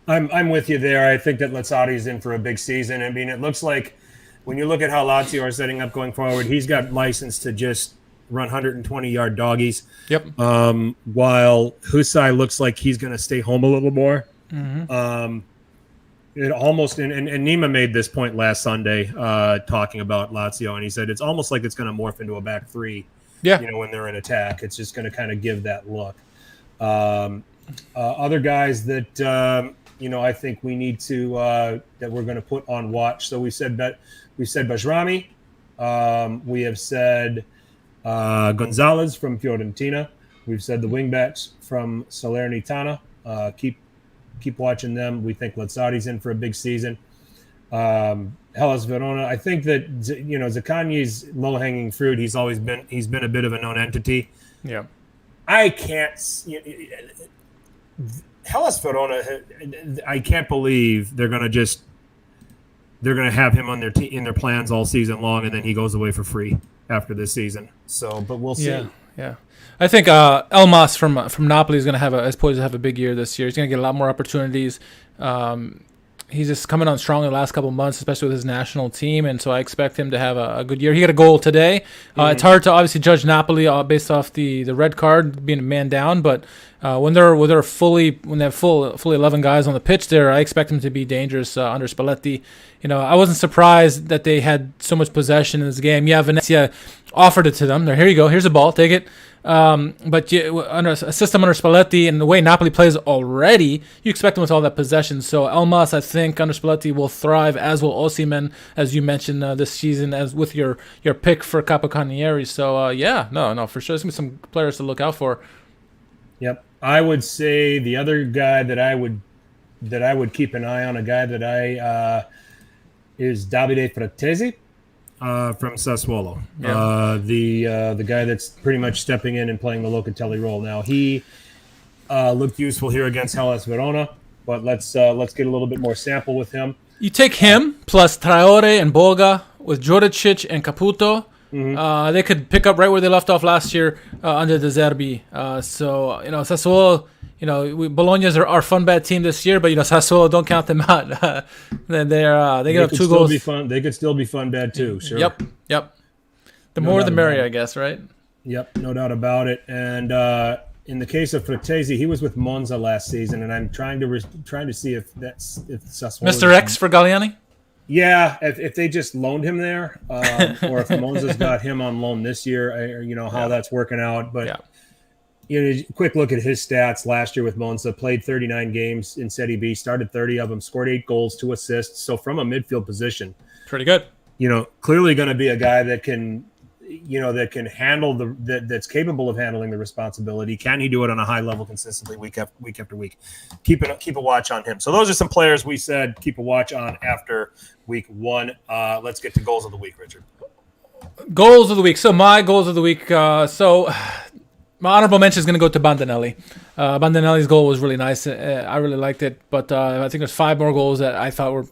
I'm with you there. I think that Lazzari is in for a big season. I mean, it looks like when you look at how Lazio are setting up going forward, he's got license to just run 120-yard doggies. Yep. While Husai looks like he's going to stay home a little more. Mm-hmm. It almost and Nima made this point last Sunday talking about Lazio, and he said it's almost like it's going to morph into a back three. Yeah, when they're in attack, it's just going to kind of give that look. Other guys that I think we need to that we're going to put on watch. So we said Bajrami, we have said Gonzalez from Fiorentina. We've said the wingbacks from Salernitana. Keep watching them. We think Lazzari's in for a big season. Hellas Verona. I think that Zaccagni's low-hanging fruit. He's been a bit of a known entity. Yeah. I can't. Hellas Verona. I can't believe they're going to have him on in their plans all season long, and then he goes away for free after this season. So, but we'll see. Yeah. I think Elmas from Napoli is going to is poised to have a big year this year. He's going to get a lot more opportunities. He's just coming on strong in the last couple of months, especially with his national team, and so I expect him to have a good year. He got a goal today. It's hard to obviously judge Napoli based off the red card being a man down, but when they have fully 11 guys on the pitch there, I expect them to be dangerous under Spalletti. I wasn't surprised that they had so much possession in this game. Yeah, Venezia offered it to them. Here you go. Here's a ball. Take it. But under a system under Spalletti and the way Napoli plays already, you expect them with all that possession. So Elmas, I think, under Spalletti will thrive, as will Osimhen, as you mentioned this season, as with your pick for Capocannonieri. So for sure, there's gonna be some players to look out for. Yep, I would say the other guy that I would keep an eye on, a guy that is Davide Fratesi. from Sassuolo. Yeah. The guy that's pretty much stepping in and playing the Locatelli role. Now, he looked useful here against Hellas Verona, but let's get a little bit more sample with him. You take him plus Traore and Boga with Juricic and Caputo. They could pick up right where they left off last year under De Zerbi. So, Sassuolo, Bologna's are our fun bad team this year, but, Sassuolo, don't count them out. They get up 2 goals. They could still be fun bad too, sure. Yep. The more the merrier, I guess, right? Yep, no doubt about it. And in the case of Frattesi, he was with Monza last season, and I'm trying to see if Sassuolo... Mr. X for Galliani? Yeah, if they just loaned him there, or if Monza's got him on loan this year, how that's working out. But quick look at his stats last year with Monza. Played 39 games in Serie B, started 30 of them, scored 8 goals, 2 assists. So from a midfield position, pretty good. Clearly going to be a guy that can handle that's capable of handling the responsibility. Can he do it on a high level consistently week after week? Keep a watch on him. So those are some players we said keep a watch on after week 1. Let's get to goals of the week, Richard. Goals of the week. So my goals of the week. My honorable mention is going to go to Bandinelli. Bandinelli's goal was really nice. I really liked it, but I think there's 5 more goals that I thought were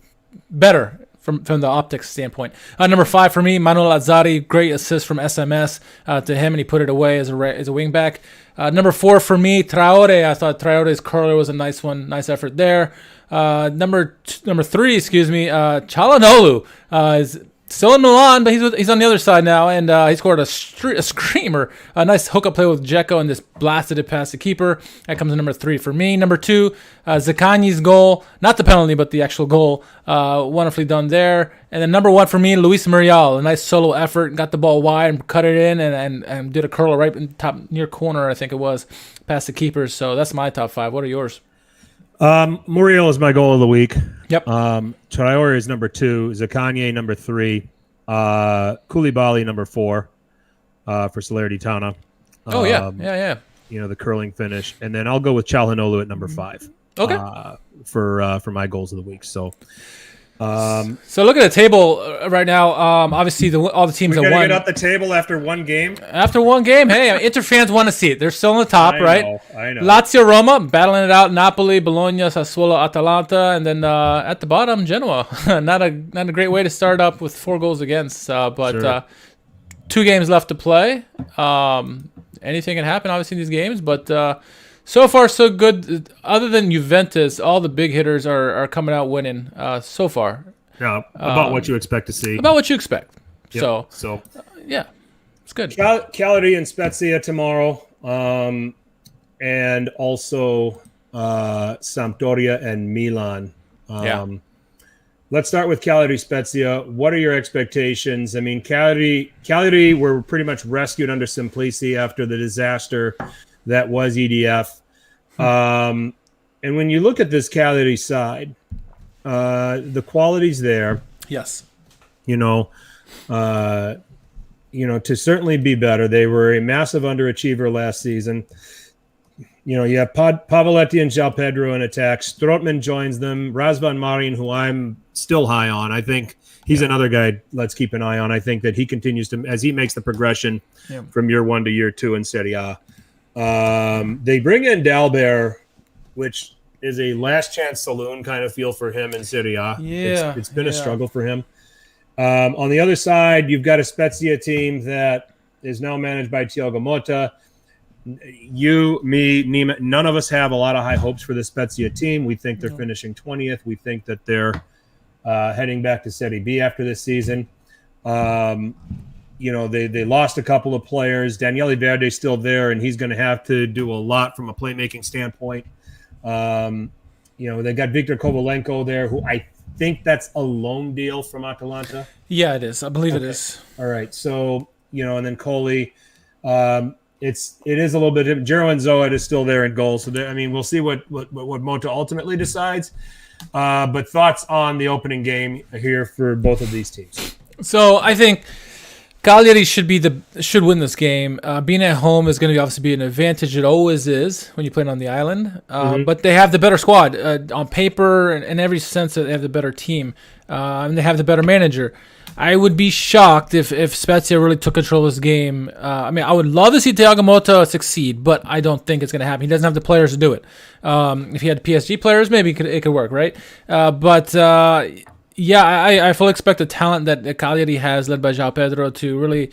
better from the optics standpoint. Number 5 for me, Manuel Azzari, great assist from SMS to him, and he put it away as a wing back. Number 4 for me, Traore. I thought Traore's curler was a nice one, nice effort there. Number 3, Çalhanoğlu is still in Milan, but he's on the other side now, and he scored a screamer. A nice hookup play with Dzeko and just blasted it past the keeper. That comes in number 3 for me. Number 2, Zaccagni's goal. Not the penalty, but the actual goal. Wonderfully done there. And then number 1 for me, Luis Muriel. A nice solo effort. Got the ball wide and cut it in and did a curler right in top near corner, I think it was, past the keeper. So that's my top 5. What are yours? Muriel is my goal of the week. Yep. Traore is number 2. Zaccagni number 3. Koulibaly number 4 for Salernitana. Yeah. The curling finish, and then I'll go with Çalhanoğlu at number 5. Okay. For my goals of the week. So look at the table right now. Obviously, all the teams that won. Get up the table after one game. After one game, hey, Inter fans want to see it. They're still on the top, right? I know. Lazio, Roma battling it out. Napoli, Bologna, Sassuolo, Atalanta, and then at the bottom, Genoa. not a great way to start up with 4 goals against, but sure. 2 games left to play. Anything can happen, obviously, in these games, but. So far, so good. Other than Juventus, all the big hitters are coming out winning so far. Yeah, about what you expect to see. About what you expect. Yep. So yeah, it's good. Cagliari and Spezia tomorrow, and also Sampdoria and Milan. Let's start with Cagliari Spezia. What are your expectations? I mean, Cagliari were pretty much rescued under Simplici after the disaster that was EDF. And when you look at this Cagliari side, the quality's there. Yes. To certainly be better. They were a massive underachiever last season. You have Pavoletti and João Pedro in attack. Strootman joins them. Razvan Marin, who I'm still high on. I think he's another guy let's keep an eye on. I think that he continues to, as he makes the progression from year 1 to year 2 in Serie A. They bring in Dalbert, which is a last chance saloon kind of feel for him in Serie A. Yeah, it's been a struggle for him. On the other side, you've got a Spezia team that is now managed by Thiago Motta. You, me, Nima, none of us have a lot of high hopes for the Spezia team. We think they're finishing 20th. We think that they're heading back to Serie B after this season. They lost a couple of players. Daniele Verdi's still there, and he's going to have to do a lot from a playmaking standpoint. They got Victor Kovalenko there, who I think that's a loan deal from Atalanta. Yeah, it is. I believe it is. All right. So, and then Coley. It is a little bit different. Jero and Zoet is still there in goal. So, we'll see what Motta ultimately decides. But thoughts on the opening game here for both of these teams? So, I think Cagliari should win this game. Being at home is going to obviously be an advantage. It always is when you play it on the island. But they have the better squad on paper and in every sense that they have the better team. And they have the better manager. I would be shocked if Spezia really took control of this game. I would love to see Thiago Motta succeed, but I don't think it's going to happen. He doesn't have the players to do it. If he had PSG players, maybe it could work, right? I fully expect the talent that Cagliari has, led by João Pedro, to really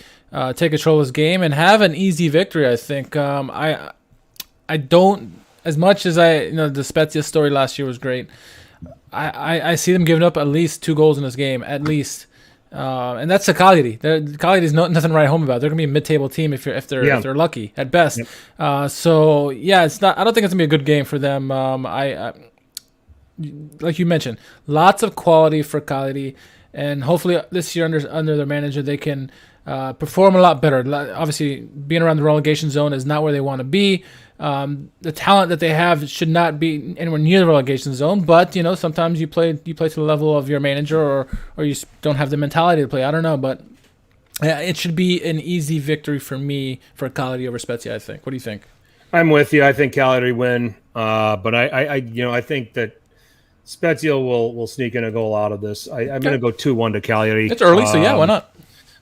take control of this game and have an easy victory. I think. I don't, as much as the Spezia story last year was great. I see them giving up at least 2 goals in this game, at least, and that's the Cagliari. Cagliari's nothing to write home about. They're gonna be a mid-table team if they're lucky at best. Yep. It's not. I don't think it's gonna be a good game for them. Like you mentioned, lots of quality for Cagliari, and hopefully this year under their manager they can perform a lot better. Obviously, being around the relegation zone is not where they want to be. The talent that they have should not be anywhere near the relegation zone, but sometimes you play to the level of your manager, or you don't have the mentality to play. I don't know, but it should be an easy victory for me for Cagliari over Spezia, I think. What do you think? I'm with you. I think Cagliari win, but I think that Spezia will sneak in a goal out of this. I'm going to go 2-1 to Cagliari. It's early, so why not?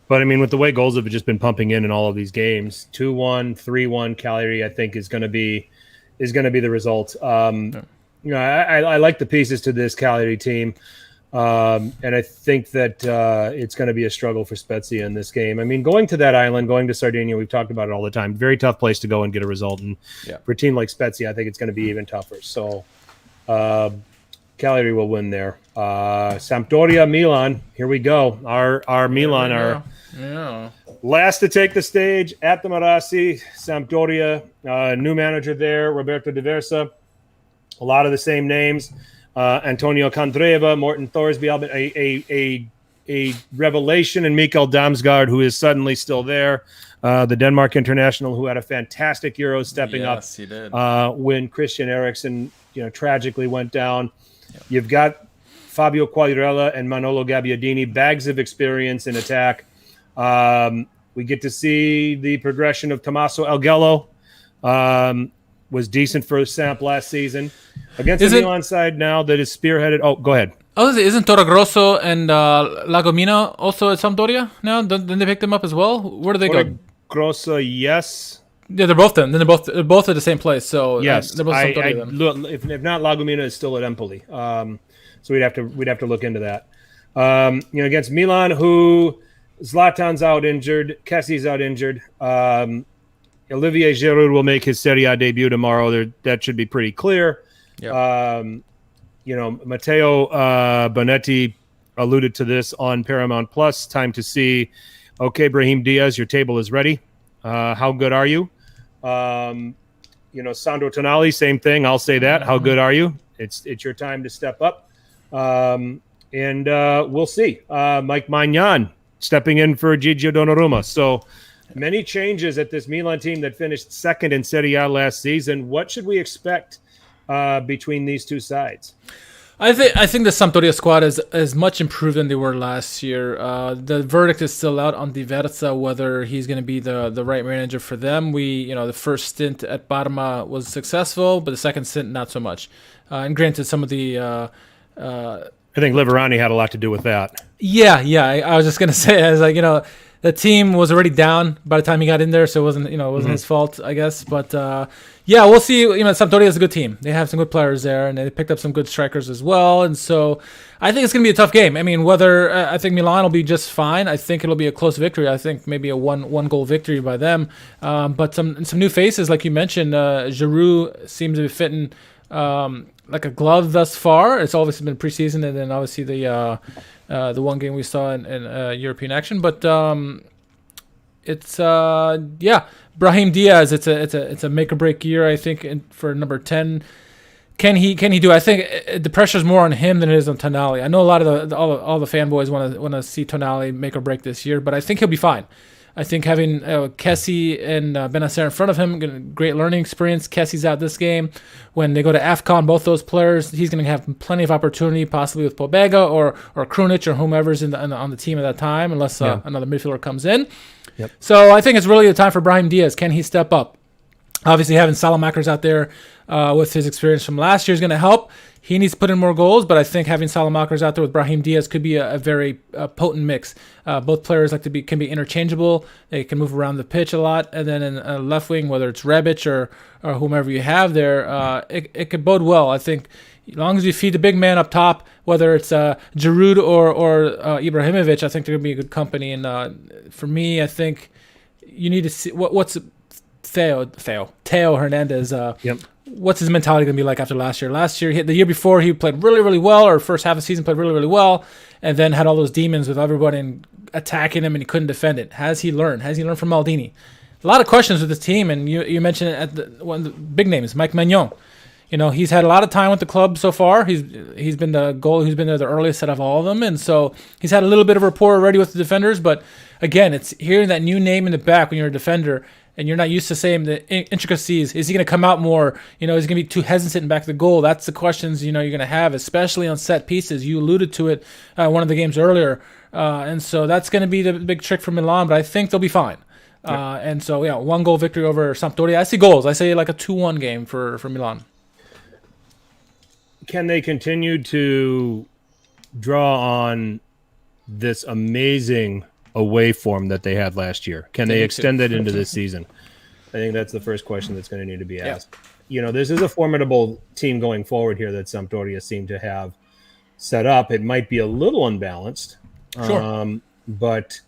But with the way goals have just been pumping in all of these games, 2-1, 3-1, Cagliari, I think is going to be the result. I like the pieces to this Cagliari team, and I think that it's going to be a struggle for Spezia in this game. Going to that island, going to Sardinia, we've talked about it all the time. Very tough place to go and get a result, and for a team like Spezia, I think it's going to be even tougher. So. Cagliari will win there. Sampdoria, Milan. Here we go. Our Milan are last to take the stage at the Marassi. Sampdoria, new manager there, Roberto De Versa. A lot of the same names. Antonio Candreva, Morten Thorsby, a revelation in Mikael Damsgaard, who is suddenly still there. The Denmark international, who had a fantastic Euro, stepping up. Yes, he did. When Christian Eriksen, tragically went down. You've got Fabio Quagliarella and Manolo Gabbiadini, bags of experience in attack. We get to see the progression of Tommaso Algello. Was decent for Samp last season. Against the Milan side now that is spearheaded. Oh, go ahead. Isn't Torregrosso and Lagomino also at Sampdoria now? Didn't they pick them up as well? Where do they go? Grosso, yes. Yeah, they're both them. Then they're both at the same place. So yes, they're both Sampdoria. If not, Lagomina is still at Empoli. So we'd have to look into that. Against Milan, who Zlatan's out injured, Kessi's out injured. Olivier Giroud will make his Serie A debut tomorrow. That should be pretty clear. Yep. Matteo Bonetti alluded to this on Paramount Plus. Time to see. Okay, Brahim Diaz, your table is ready. How good are you? Sandro Tonali, same thing. I'll say that. How good are you? It's your time to step up. And we'll see. Mike Maignan stepping in for Gigio Donnarumma. So many changes at this Milan team that finished second in Serie A last season. What should we expect between these two sides? I think the Sampdoria squad is much improved than they were last year. The verdict is still out on Di Versa whether he's going to be the right manager for them. The first stint at Parma was successful, but the second stint not so much. And granted, some of the I think Liverani had a lot to do with that. Yeah. I was just going to say, the team was already down by the time he got in there, so it wasn't his fault, I guess. But we'll see. Sampdoria is a good team. They have some good players there, and they picked up some good strikers as well. And so I think it's going to be a tough game. Whether I think Milan will be just fine. I think it'll be a close victory. I think maybe a one goal victory by them. But some new faces, like you mentioned, Giroud seems to be fitting like a glove thus far. It's obviously been preseason, and then obviously the one game we saw in European action. But Brahim Diaz. It's a make or break year, I think, for number 10. Can he do? I think the pressure's more on him than it is on Tonali. I know a lot of all the fanboys want to see Tonali make or break this year, but I think he'll be fine. I think having Kessie and Benacer in front of him, great learning experience. Kessie's out this game. When they go to AFCON, both those players, he's going to have plenty of opportunity, possibly with Pobega or Krunic or whomever's on the team at that time, unless another midfielder comes in. Yep. So I think it's really the time for Brahim Diaz. Can he step up? Obviously, having Salamakers out there with his experience from last year is going to help. He needs to put in more goals, but I think having Salamakers out there with Brahim Diaz could be a very potent mix. Both players can be interchangeable. They can move around the pitch a lot, and then in a left wing, whether it's Rebic or whomever you have there, it could bode well. I think as long as you feed the big man up top, whether it's Giroud or Ibrahimovic, I think they're going to be a good company. And for me, I think you need to see what's Theo Hernandez. Yep. What's his mentality going to be like after last year? Last year, the year before, he played really, really well, or first half of the season played really, really well, and then had all those demons with everybody attacking him, and he couldn't defend it. Has he learned? Has he learned from Maldini? A lot of questions with this team, and you mentioned it at one of the big names, Mike Magnon. He's had a lot of time with the club so far. He's been the goalie who's been there the earliest out of all of them, and so he's had a little bit of rapport already with the defenders. But again, it's hearing that new name in the back when you're a defender and you're not used to saying the intricacies. Is he going to come out more? Is he going to be too hesitant in back of the goal? That's the questions you're going to have, especially on set pieces. You alluded to it one of the games earlier, and so that's going to be the big trick for Milan. But I think they'll be fine. Yeah. And so 1-goal victory over Sampdoria. I see goals. I say like a 2-1 game for Milan. Can they continue to draw on this amazing away form that they had last year? Can they extend it into this season? I think that's the first question that's going to need to be asked. Yeah. This is a formidable team going forward here that Sampdoria seem to have set up. It might be a little unbalanced, sure. But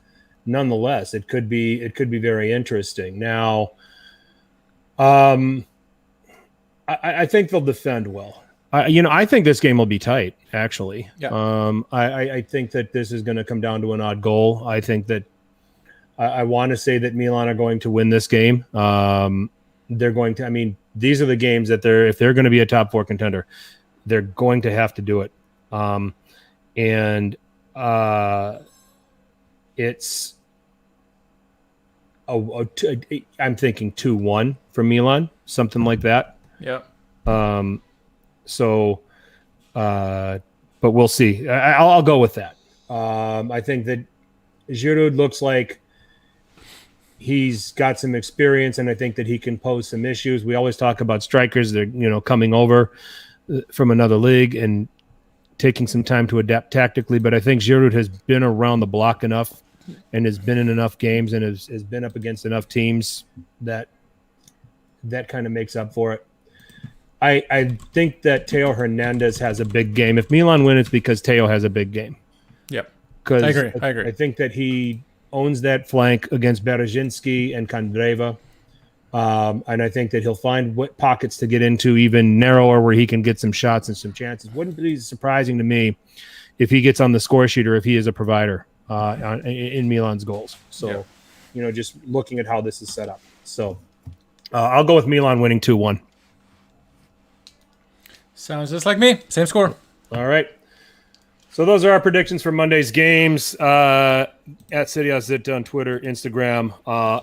nonetheless, it could be very interesting. Now, I think they'll defend well. I think this game will be tight, actually. Yeah. I think that this is going to come down to an odd goal. I think that I want to say that Milan are going to win this game. They're going to, these are the games that if they're going to be a top 4 contender, they're going to have to do it. It's I'm thinking 2-1 for Milan, something like that. Yeah. But we'll see. I'll go with that. I think that Giroud looks like he's got some experience, and I think that he can pose some issues. We always talk about strikers. They're, coming over from another league and taking some time to adapt tactically. But I think Giroud has been around the block enough and has been in enough games and has been up against enough teams that kind of makes up for it. I think that Theo Hernandez has a big game. If Milan win, it's because Theo has a big game. Yep. I agree. I think that he owns that flank against Berezhinski and Kandreva. And I think that he'll find what pockets to get into even narrower where he can get some shots and some chances. Wouldn't be surprising to me if he gets on the score sheet or if he is a provider in Milan's goals. So, just looking at how this is set up. So I'll go with Milan winning 2-1. Sounds just like me. Same score. All right. So those are our predictions for Monday's games. At Serie Sitdown, Twitter, Instagram.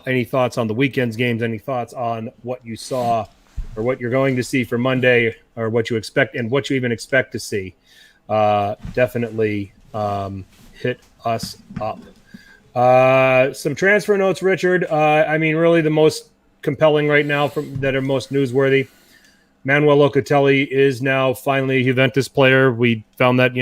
Any thoughts on the weekend's games? Any thoughts on what you saw or what you're going to see for Monday, or what you expect and what you even expect to see? Definitely hit us up. Some transfer notes, Richard. Really the most compelling right now that are most newsworthy. Manuel Locatelli is now finally a Juventus player. We found that,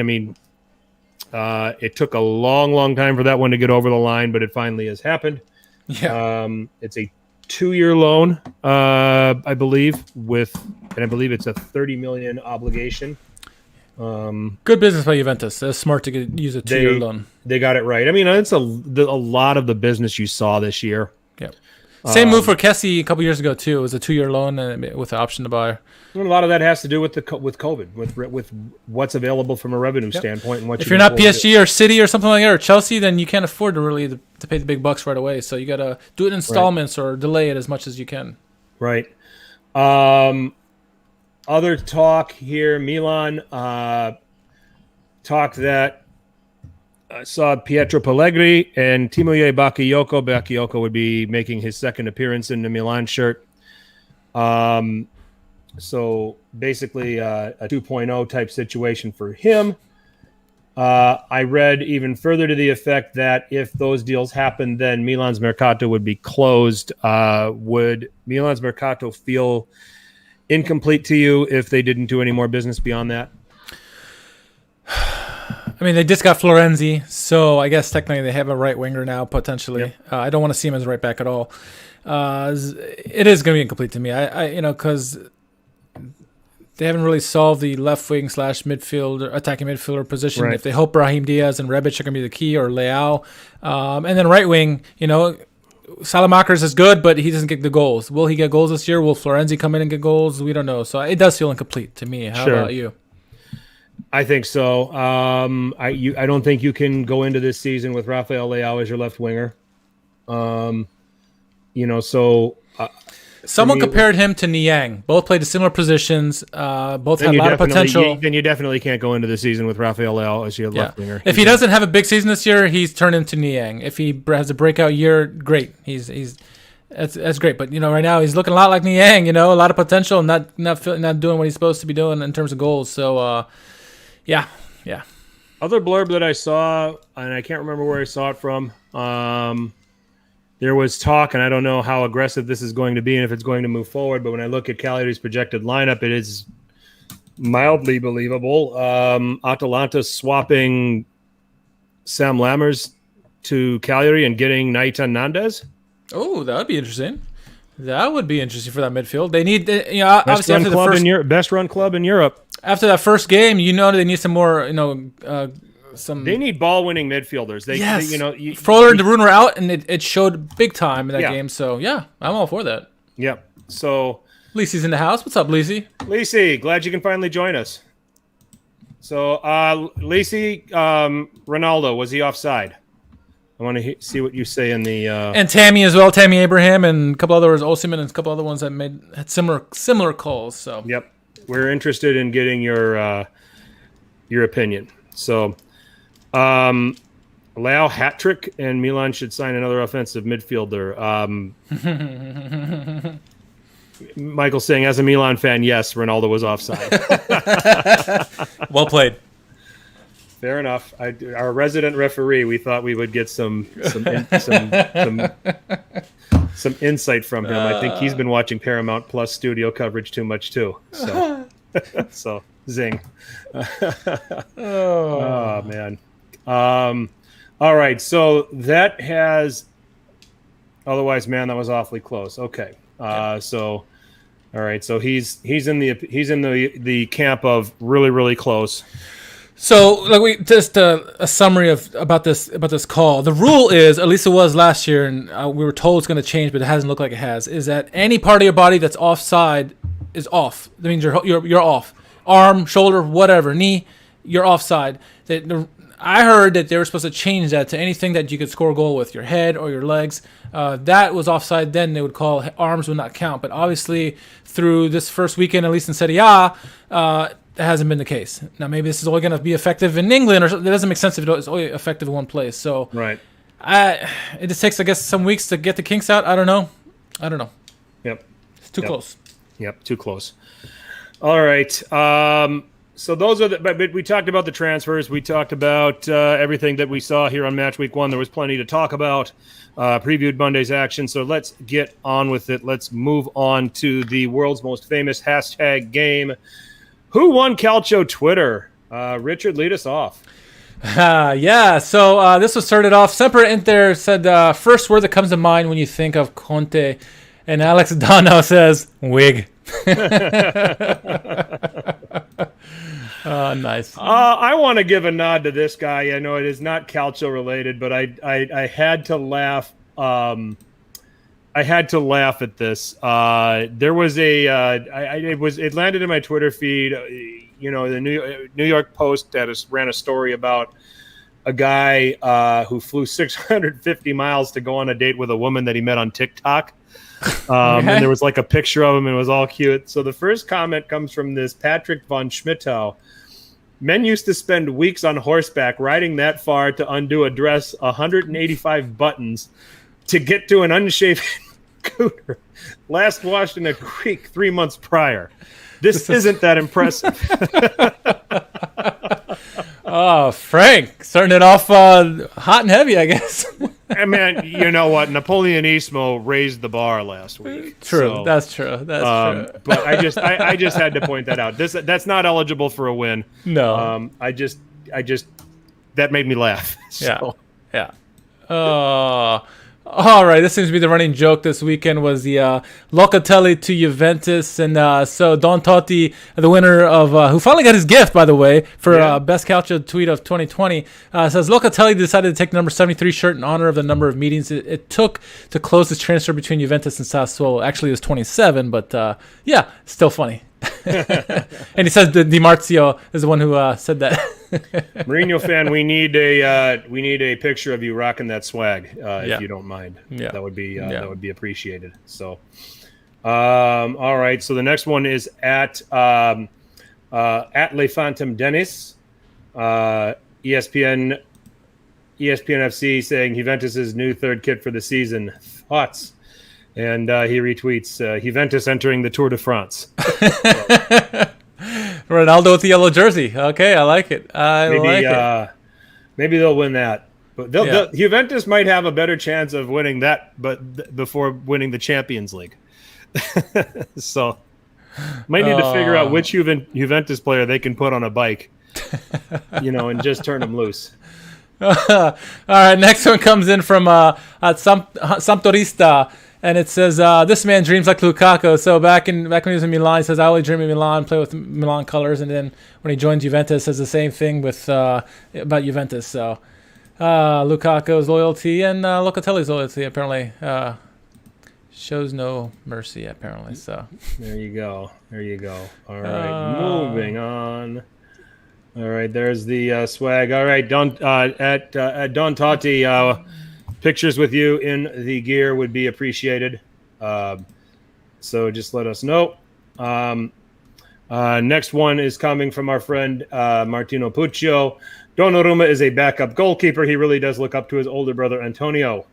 it took a long, long time for that one to get over the line, but it finally has happened. Yeah. It's a 2-year loan, I believe, and I believe it's a 30 million obligation. Good business by Juventus. It's smart to use a 2-year loan. They got it right. It's a lot of the business you saw this year. Yeah. Same move for Kessie a couple years ago too. It was a 2-year loan with the option to buy. And a lot of that has to do with COVID, with what's available from a revenue standpoint. And what if you're not PSG or City or something like that, or Chelsea, then you can't afford to really to pay the big bucks right away. So you got to do it in installments or delay it as much as you can. Right. Other talk here, Milan talk that I saw Pietro Pellegrini and Timoye Bakayoko. Bakayoko would be making his second appearance in the Milan shirt. So basically a 2.0 type situation for him. I read even further to the effect that if those deals happen, then Milan's Mercato would be closed. Would Milan's Mercato feel incomplete to you if they didn't do any more business beyond that? I mean, they just got Florenzi, so I guess technically they have a right winger now, potentially. Yep. I don't want to see him as right back at all. It is going to be incomplete to me. Because they haven't really solved the left wing / midfielder, attacking midfielder position. Right. If they hope Brahim Diaz and Rebic are going to be the key, or Leao, and then right wing, Salamakers is good, but he doesn't get the goals. Will he get goals this year? Will Florenzi come in and get goals? We don't know. So it does feel incomplete to me. How about you? I think so. I don't think you can go into this season with Rafael Leao as your left winger. Someone compared him to Niang. Both played similar positions. Both had a lot of potential. Then you definitely can't go into the season with Rafael Leao as your left winger. If he doesn't have a big season this year, he's turned into Niang. If he has a breakout year, great. That's great. But right now he's looking a lot like Niang. A lot of potential, and not doing what he's supposed to be doing in terms of goals. So. Yeah. Other blurb that I saw, and I can't remember where I saw it from, there was talk, and I don't know how aggressive this is going to be and if it's going to move forward, but when I look at Cagliari's projected lineup, it is mildly believable. Atalanta swapping Sam Lammers to Cagliari and getting Naitan Nandez. Oh, that would be interesting. That would be interesting for that midfield. They need, obviously after the best run club in Europe. After that first game, they need some more, They need ball-winning midfielders. Froller and De Bruyne were out, and it showed big time in that game. So, yeah, I'm all for that. Yep. So Lisi's in the house. What's up, Lisi? Lisi, glad you can finally join us. So, Lisi, Ronaldo, was he offside? I want to see what you say in the... And Tammy as well, Tammy Abraham, and a couple others, Osimhen, and a couple other ones that had similar calls. So yep. We're interested in getting your opinion. So, Leao hat trick, and Milan should sign another offensive midfielder. Michael saying, as a Milan fan, yes, Ronaldo was offside. Well played. Fair enough. Our resident referee, we thought we would get some insight from him. I think he's been watching Paramount Plus studio coverage too much too. So zing. Oh man. All right. So that has. Otherwise, man, that was awfully close. Okay. So, all right. So he's in the camp of really, really close. So, just a summary about this call. The rule is, at least it was last year, and we were told it's going to change, but it hasn't looked like it has. Is that any part of your body that's offside is off? That means you're off. Arm, shoulder, whatever, knee, you're offside. I heard that they were supposed to change that to anything that you could score a goal with, your head or your legs. That was offside. Then they would call arms would not count. But obviously, through this first weekend, at least in Serie A. That hasn't been the case. Now, maybe this is only going to be effective in England, or it doesn't make sense if it's only effective in one place. So, right. It just takes, I guess, some weeks to get the kinks out. I don't know. Yep. It's too close. Yep, too close. All right. So those are but we talked about the transfers. We talked about everything that we saw here on Match Week 1. There was plenty to talk about. Previewed Monday's action. So let's get on with it. Let's move on to the world's most famous hashtag game. Who won Calcio Twitter? Richard, lead us off. So this was started off. Semper Inter said, first word that comes to mind when you think of Conte. And Alex Dono says, wig. Nice. I want to give a nod to this guy. I know it is not Calcio related, but I had to laugh. I had to laugh at this. There was it landed in my Twitter feed. The New York Post ran a story about a guy who flew 650 miles to go on a date with a woman that he met on TikTok. And there was like a picture of him and it was all cute. So the first comment comes from this Patrick von Schmittou, Men used to spend weeks on horseback riding that far to undo a dress 185 buttons to get to an unshaven cooter last washed in a creek 3 months prior. This isn't that impressive. Oh, Frank, starting it off hot and heavy, I guess. I mean, you know what? Napoleonismo raised the bar last week. True, so, that's true. That's true. But I just had to point that out. That's not eligible for a win. No. I just that made me laugh. So. Yeah. All right, this seems to be the running joke this weekend was the Locatelli to Juventus. And so Don Totti, the winner of who finally got his gift, by the way, for Best Calcio tweet of 2020, says Locatelli decided to take the number 73 shirt in honor of the number of meetings it took to close his transfer between Juventus and Sassuolo. Actually, it was 27, but yeah, still funny. And he says Di Marzio is the one who said that. Mourinho fan, we need a picture of you rocking that swag, if you don't mind. Yeah. That would be appreciated. So, all right. So the next one is at Le Phantom Dennis, ESPN FC saying Juventus's new third kit for the season. Thoughts? And he retweets Juventus entering the Tour de France. Ronaldo with the yellow jersey. Okay, I like it. Maybe they'll win that. But Juventus might have a better chance of winning that, but before winning the Champions League. So might need to figure out which Juventus player they can put on a bike, and just turn them loose. All right, next one comes in from Sampdorista. And it says, this man dreams like Lukaku. So back when he was in Milan, he says, I only dream of Milan, play with Milan colors. And then when he joined Juventus, says the same thing with about Juventus. So Lukaku's loyalty and Locatelli's loyalty apparently shows no mercy, apparently. So there you go. All right, moving on. All right, there's the swag. All right, at Don Totti, pictures with you in the gear would be appreciated. So just let us know. Next one is coming from our friend Martino Puccio. Donnarumma is a backup goalkeeper. He really does look up to his older brother Antonio.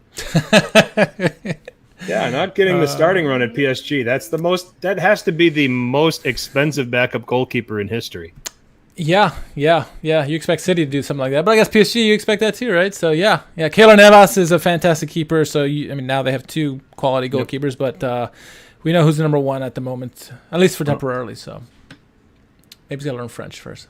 Yeah, not getting the starting run at PSG. That has to be the most expensive backup goalkeeper in history. Yeah. You expect City to do something like that, but I guess PSG you expect that too, right? So yeah. Keylor Navas is a fantastic keeper. So now they have two quality goalkeepers, but we know who's the number one at the moment, at least for temporarily. So maybe he's got to learn French first.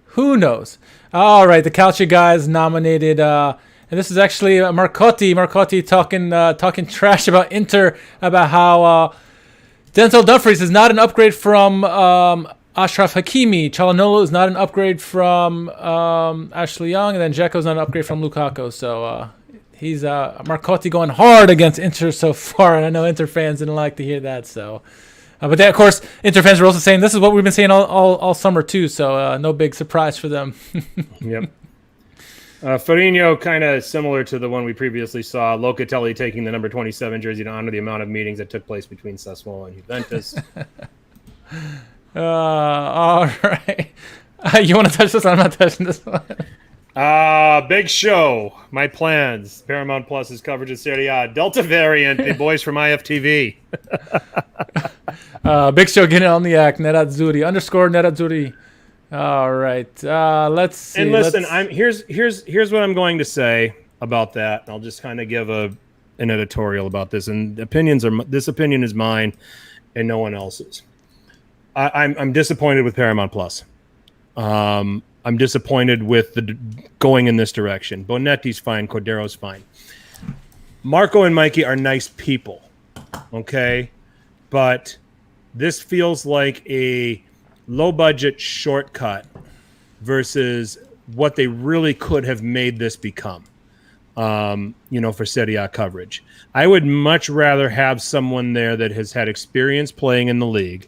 Who knows? All right, the Calcio guys nominated, and this is actually Marcotti. Marcotti talking trash about Inter, about how Denzel Dumfries is not an upgrade from. Ashraf Hakimi. Çalhanoğlu is not an upgrade from Ashley Young, and then Dzeko's not an upgrade from Lukaku. So he's Marcotti going hard against Inter so far, and I know Inter fans didn't like to hear that. So, but then, of course, Inter fans are also saying this is what we've been saying all summer too. So no big surprise for them. Yep. Ferrigno, kind of similar to the one we previously saw. Locatelli taking the number 27 jersey to honor the amount of meetings that took place between Sassuolo and Juventus. All right. You want to touch this? I'm not touching this one. Big show. My plans. Paramount Plus's coverage of Serie A. Delta variant. The boys from IFTV. Big show getting on the act. Nerazzurri _Nerazzurri. All right. Let's see. And listen, here's what I'm going to say about that. I'll just kind of give an editorial about this. And this opinion is mine and no one else's. I'm disappointed with Paramount Plus. I'm disappointed with the going in this direction. Bonetti's fine. Cordero's fine. Marco and Mikey are nice people, okay? But this feels like a low-budget shortcut versus what they really could have made this become, for Serie A coverage. I would much rather have someone there that has had experience playing in the league,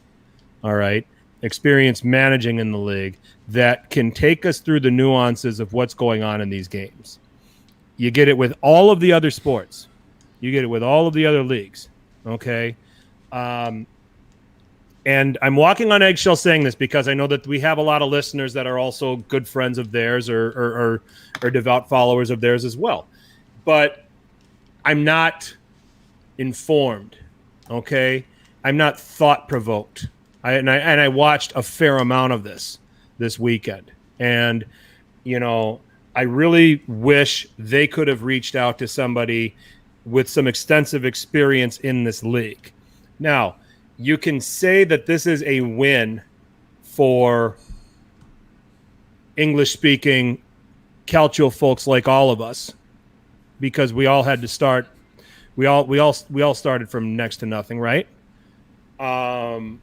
all right, experience managing in the league, that can take us through the nuances of what's going on in these games. You get it with all of the other sports. You get it with all of the other leagues, okay? and I'm walking on eggshells saying this because I know that we have a lot of listeners that are also good friends of theirs or devout followers of theirs as well. But I'm not informed, okay? I'm not thought-provoked. I watched a fair amount of this weekend. And, I really wish they could have reached out to somebody with some extensive experience in this league. Now, you can say that this is a win for English-speaking Calcio folks like all of us, because we all had to start. We all started from next to nothing, right? And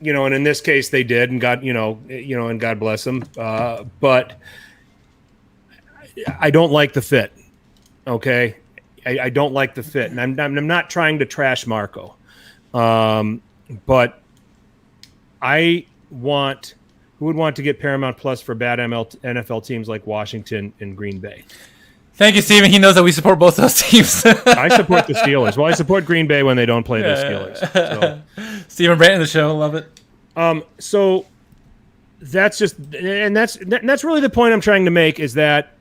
in this case they did, and God, and God bless them. But I don't like the fit. Okay, I don't like the fit, and I'm not trying to trash Marco. But who would want to get Paramount Plus for bad NFL teams like Washington and Green Bay? Thank you, Steven. He knows that we support both those teams. I support the Steelers. Well, I support Green Bay when they don't play the Steelers. So. Steven Brandt in the show. Love it. So that's really the point I'm trying to make, is that,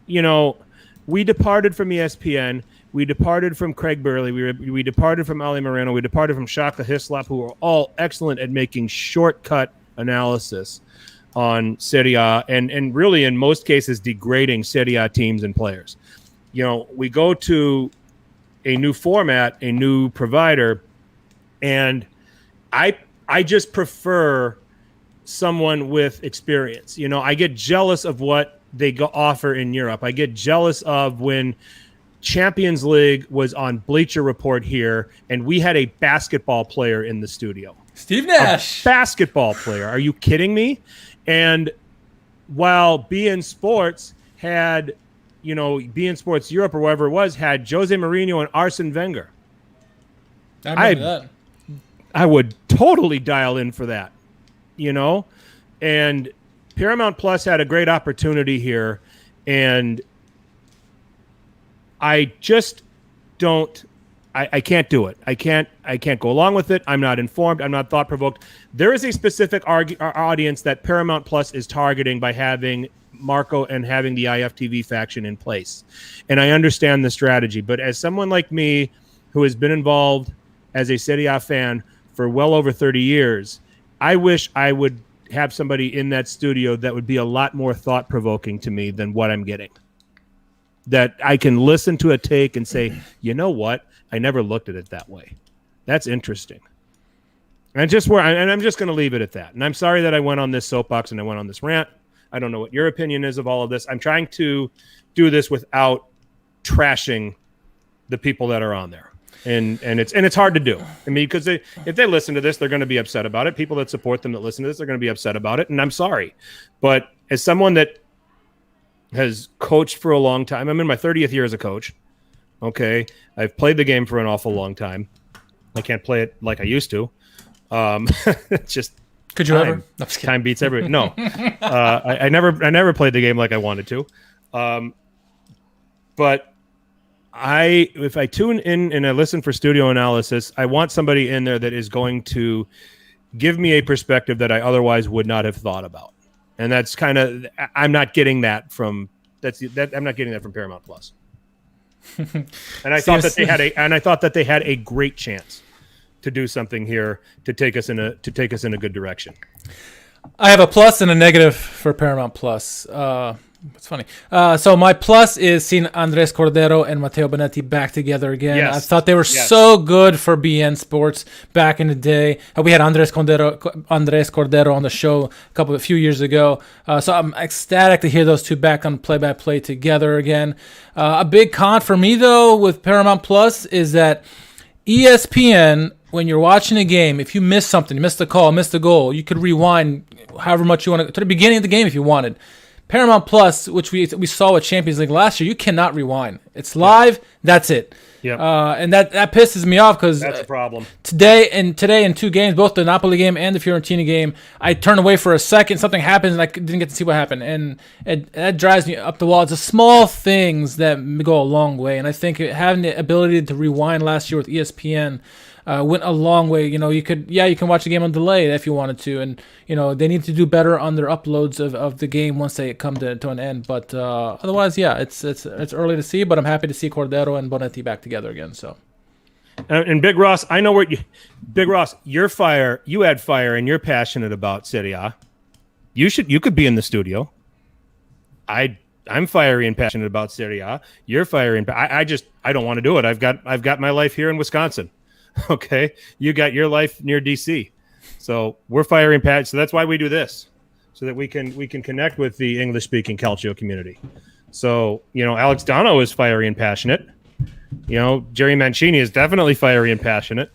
we departed from ESPN. We departed from Craig Burley. We departed from Ali Moreno. We departed from Shaka Hislop, who are all excellent at making shortcut analysis on Serie A, and really in most cases degrading Serie A teams and players. We go to a new format, a new provider, and I just prefer someone with experience. I get jealous of what they offer in Europe. I get jealous of when Champions League was on Bleacher Report here, and we had a basketball player in the studio. Steve Nash. A basketball player. Are you kidding me? And while BN Sports had, BN Sports Europe or wherever it was, had Jose Mourinho and Arsene Wenger. I remember that. I would totally dial in for that, And Paramount Plus had a great opportunity here, and I just don't. I can't do it. I can't go along with it. I'm not informed. I'm not thought-provoked. There is a specific audience that Paramount Plus is targeting by having Marco and having the IFTV faction in place. And I understand the strategy. But as someone like me who has been involved as a Serie A fan for well over 30 years, I wish I would have somebody in that studio that would be a lot more thought-provoking to me than what I'm getting. That I can listen to a take and say, you know what? I never looked at it that way. That's interesting. And I'm just going to leave it at that. And I'm sorry that I went on this soapbox and I went on this rant. I don't know what your opinion is of all of this. I'm trying to do this without trashing the people that are on there. And it's hard to do. I mean, because if they listen to this, they're going to be upset about it. People that support them that listen to this, they're going to be upset about it. And I'm sorry. But as someone that has coached for a long time, I'm in my 30th year as a coach. Okay. I've played the game for an awful long time. I can't play it like I used to. It's just could you ever? No, time beats everything. No, I never played the game like I wanted to. But if I tune in and I listen for studio analysis, I want somebody in there that is going to give me a perspective that I otherwise would not have thought about. And that's I'm not getting that from Paramount Plus. And I thought that they had a great chance to do something here to take us in a good direction. I have a plus and a negative for Paramount Plus. It's funny. So my plus is seeing Andres Cordero and Matteo Benetti back together again. Yes. I thought they were so good for BN Sports back in the day. We had Andres Cordero on the show a few years ago. So I'm ecstatic to hear those two back on play-by-play together again. A big con for me, though, with Paramount Plus is that ESPN, when you're watching a game, if you miss something, you missed the call, missed the goal, you could rewind however much you want to the beginning of the game if you wanted. Paramount Plus, which we saw with Champions League last year, you cannot rewind. It's live. That's it. Yeah. And that pisses me off because that's a problem. Today in 2 games, both the Napoli game and the Fiorentina game, I turned away for a second. Something happens, and I didn't get to see what happened, and that drives me up the wall. It's the small things that go a long way, and I think having the ability to rewind last year with ESPN went a long way. You can watch the game on delay if you wanted to, and they need to do better on their uploads of the game once they come to an end. But otherwise, yeah, it's early to see, but I'm happy to see Cordero and Bonetti back together again. So. And Big Ross, I know Big Ross, you add fire, and you're passionate about Serie. You could be in the studio. I'm fiery and passionate about Serie. You're fiery and I don't want to do it. I've got my life here in Wisconsin. Okay, you got your life near DC, so we're fiery and passionate. So that's why we do this, so that we can connect with the English speaking Calcio community. So Alex Dono is fiery and passionate. Jerry Mancini is definitely fiery and passionate,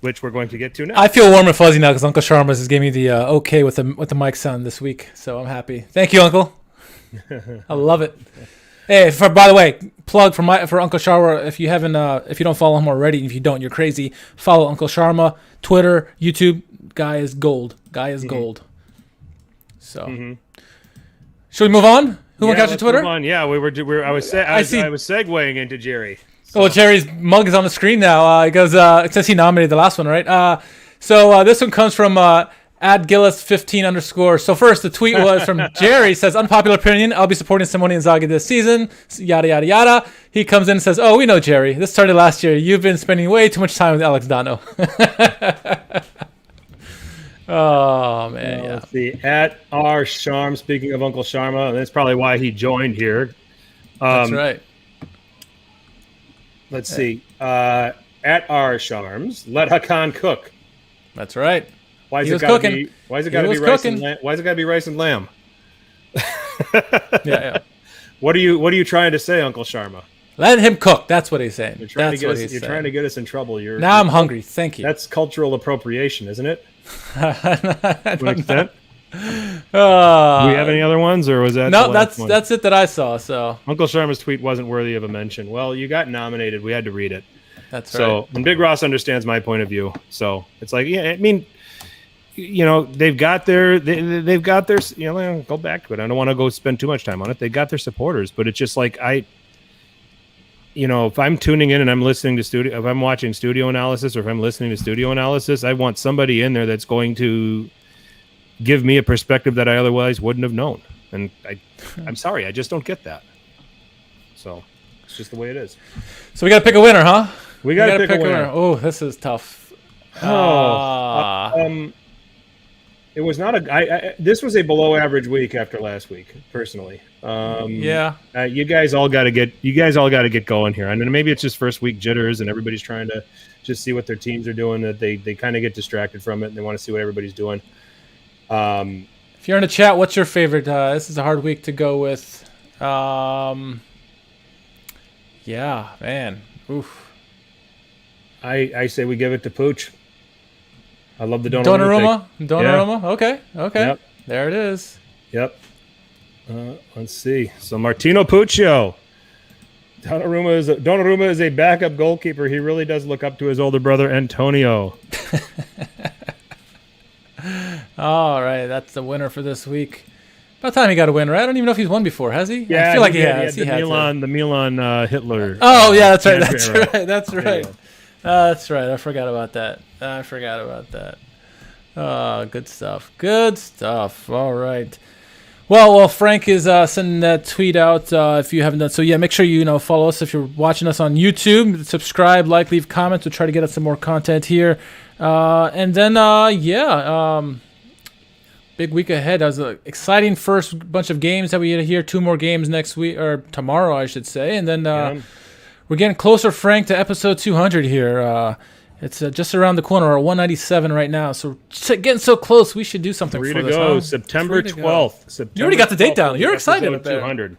which we're going to get to now. I feel warm and fuzzy now because Uncle Sharma has gave me the okay with the mic sound this week, so I'm happy. Thank you, Uncle. I love it. Hey, by the way, plug for Uncle Sharma. If you don't follow him already, if you don't, you're crazy. Follow Uncle Sharma, Twitter, YouTube. Guy is gold. Gold. So, should we move on? Who will catch your Twitter? Move on. Yeah, I was segueing into Jerry. So. Oh, Jerry's mug is on the screen now. It says he nominated the last one, right? So this one comes from @Gillis15_. So first, the tweet was from Jerry. Says, unpopular opinion, I'll be supporting Simone Inzaghi this season. Yada, yada, yada. He comes in and says, oh, we know, Jerry. This started last year. You've been spending way too much time with Alex Dono. Oh, man, yeah. Let's see. @R_Sharm, speaking of Uncle Sharma, that's probably why he joined here. That's right. Let's see. @R_Sharms, let Hakan cook. That's right. Why is it got to be rice and lamb? Yeah. What are you trying to say, Uncle Sharma? Let him cook. That's what he's saying. You're trying to get us in trouble. Now I'm hungry. Thank you. That's cultural appropriation, isn't it? To an extent. Do we have any other ones, or was that? No, that's it that I saw. So Uncle Sharma's tweet wasn't worthy of a mention. Well, you got nominated. We had to read it. That's right. So, and Big Ross understands my point of view. So it's like, yeah, I mean, they've got their, go back to it. I don't want to go spend too much time on it. They got their supporters, but it's just like if I'm tuning in and I'm listening to if I'm watching studio analysis, or if I'm listening to studio analysis, I want somebody in there that's going to give me a perspective that I otherwise wouldn't have known. And I'm sorry, I just don't get that. So it's just the way it is. So we got to pick a winner, huh? We got to pick a winner. Oh, this is tough. It was not this was a below average week after last week, personally. Yeah. You guys all got to get going here. And then maybe it's just first week jitters, and everybody's trying to just see what their teams are doing, that they kind of get distracted from it, and they want to see what everybody's doing. If you're in the chat, what's your favorite? This is a hard week to go with. Yeah, man. Oof. I say we give it to Pooch. I love the Donnarumma. Donnarumma. Yeah. Okay. Yep. There it is. Yep. Let's see. So Martino Puccio. Donnarumma is a backup goalkeeper. He really does look up to his older brother Antonio. All right, that's the winner for this week. About time he got a win, right? I don't even know if he's won before, has he? Yeah, I feel like he has. The Milan Hitler. Oh yeah, that's right. That's right. That's right. I forgot about that. Good stuff. All right. Well, Frank is sending that tweet out if you haven't done so. Yeah, make sure you follow us if you're watching us on YouTube. Subscribe, like, leave comments. We'll try to get us some more content here. And then, big week ahead. That was an exciting first bunch of games that we had here. 2 more games next week, or tomorrow, I should say. And then we're getting closer, Frank, to episode 200 here. It's just around the corner. We're at 197 right now. So getting so close, we should do something for this. 3 to go. September 12th. You already got the date down. You're excited about 200.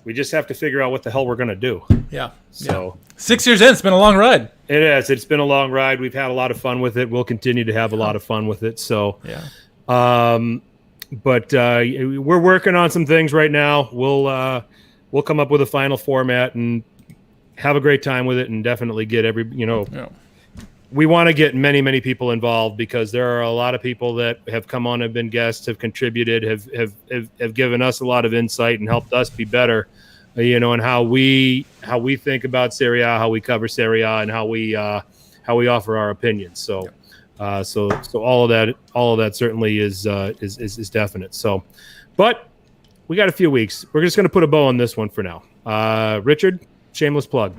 We just have to figure out what the hell we're going to do. Yeah. So 6 years in, it's been a long ride. It is. It's been a long ride. We've had a lot of fun with it. We'll continue to have a lot of fun with it. So, yeah. But we're working on some things right now. We'll come up with a final format and have a great time with it, and definitely get we want to get many, many people involved, because there are a lot of people that have come on, have been guests, have contributed, have given us a lot of insight and helped us be better, and how we think about Serie A, how we cover Serie A, and how we how we offer our opinions. So, so all of that certainly is definite. So, but we got a few weeks. We're just going to put a bow on this one for now. Richard, shameless plug.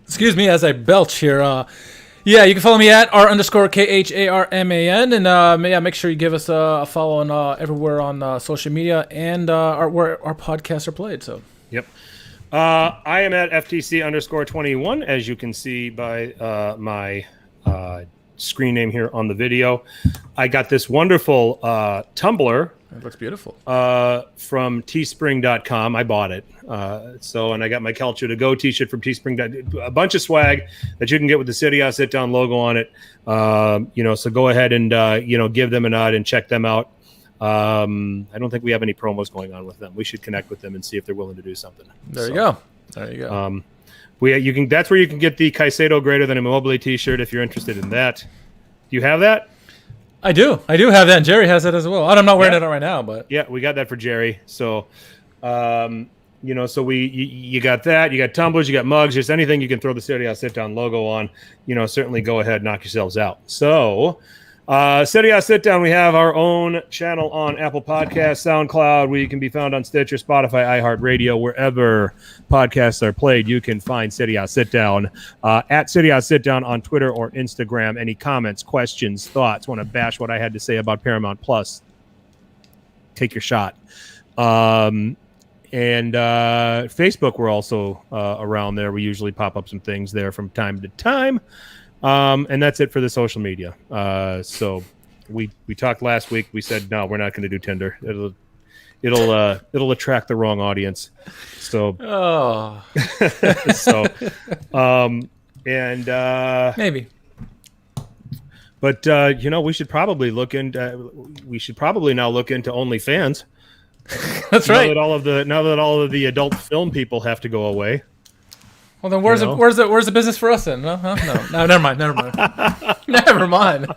Excuse me as I belch here. Yeah, you can follow me at R_KHARMAN, and make sure you give us a follow on everywhere on social media and where our podcasts are played. So, yep. I am at FTC_21, as you can see by my screen name here on the video. I got this wonderful tumbler. It looks beautiful. From teespring.com. I bought it. And I got my Calcio to Go t-shirt from Teespring. A bunch of swag that you can get with the Serie Sitdown logo on it. So go ahead and, give them a nod and check them out. I don't think we have any promos going on with them. We should connect with them and see if they're willing to do something. There you go. That's where you can get the Caicedo Greater Than Immobile t-shirt if you're interested in that. Do you have that? I do have that. And Jerry has it as well. I'm not wearing it right now, but yeah, we got that for Jerry. So, so you got that. You got tumblers, you got mugs, just anything you can throw the Serie Sit Down logo on. Certainly go ahead, knock yourselves out. So, Serie Sit Down, we have our own channel on Apple Podcasts, SoundCloud. We can be found on Stitcher, Spotify, iHeartRadio, wherever podcasts are played. You can find Serie Sit Down at Serie Sit Down on Twitter or Instagram. Any comments, questions, thoughts? Want to bash what I had to say about Paramount Plus? Take your shot. And Facebook, we're also around there. We usually pop up some things there from time to time. And that's it for the social media. So we talked last week. We said, no, we're not going to do Tinder. It'll attract the wrong audience. So, maybe, but we should probably now look into OnlyFans. That's right. Now that all of the adult film people have to go away. Well, then where's the business for us then? No, never mind. Never mind.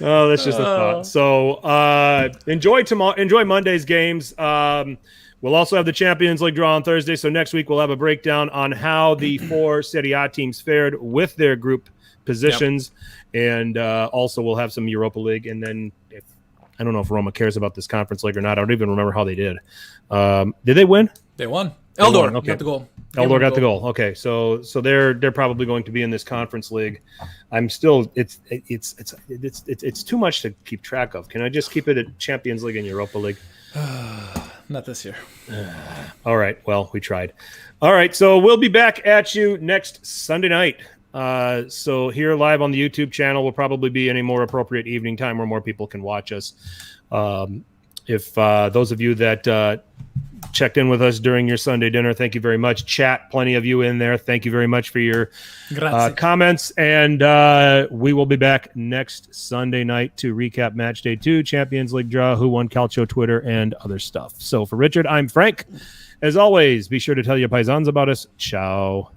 Oh, that's just a thought. So enjoy Monday's games. We'll also have the Champions League draw on Thursday. So next week we'll have a breakdown on how the 4 Serie A teams fared with their group positions, and also we'll have some Europa League. And then I don't know if Roma cares about this Conference League or not. I don't even remember how they did. Did they win? They won. Eldor got the goal. Eldor got the goal. Okay, so they're probably going to be in this Conference League. I'm still it's too much to keep track of. Can I just keep it at Champions League and Europa League? Not this year. All right. Well, we tried. All right. So we'll be back at you next Sunday night. So here live on the YouTube channel will probably be any more appropriate evening time where more people can watch us. If those of you that checked in with us during your Sunday dinner, thank you very much. Chat, plenty of you in there. Thank you very much for your comments. And we will be back next Sunday night to recap Match Day 2, Champions League draw, who won Calcio, Twitter, and other stuff. So for Richard, I'm Frank. As always, be sure to tell your paisans about us. Ciao.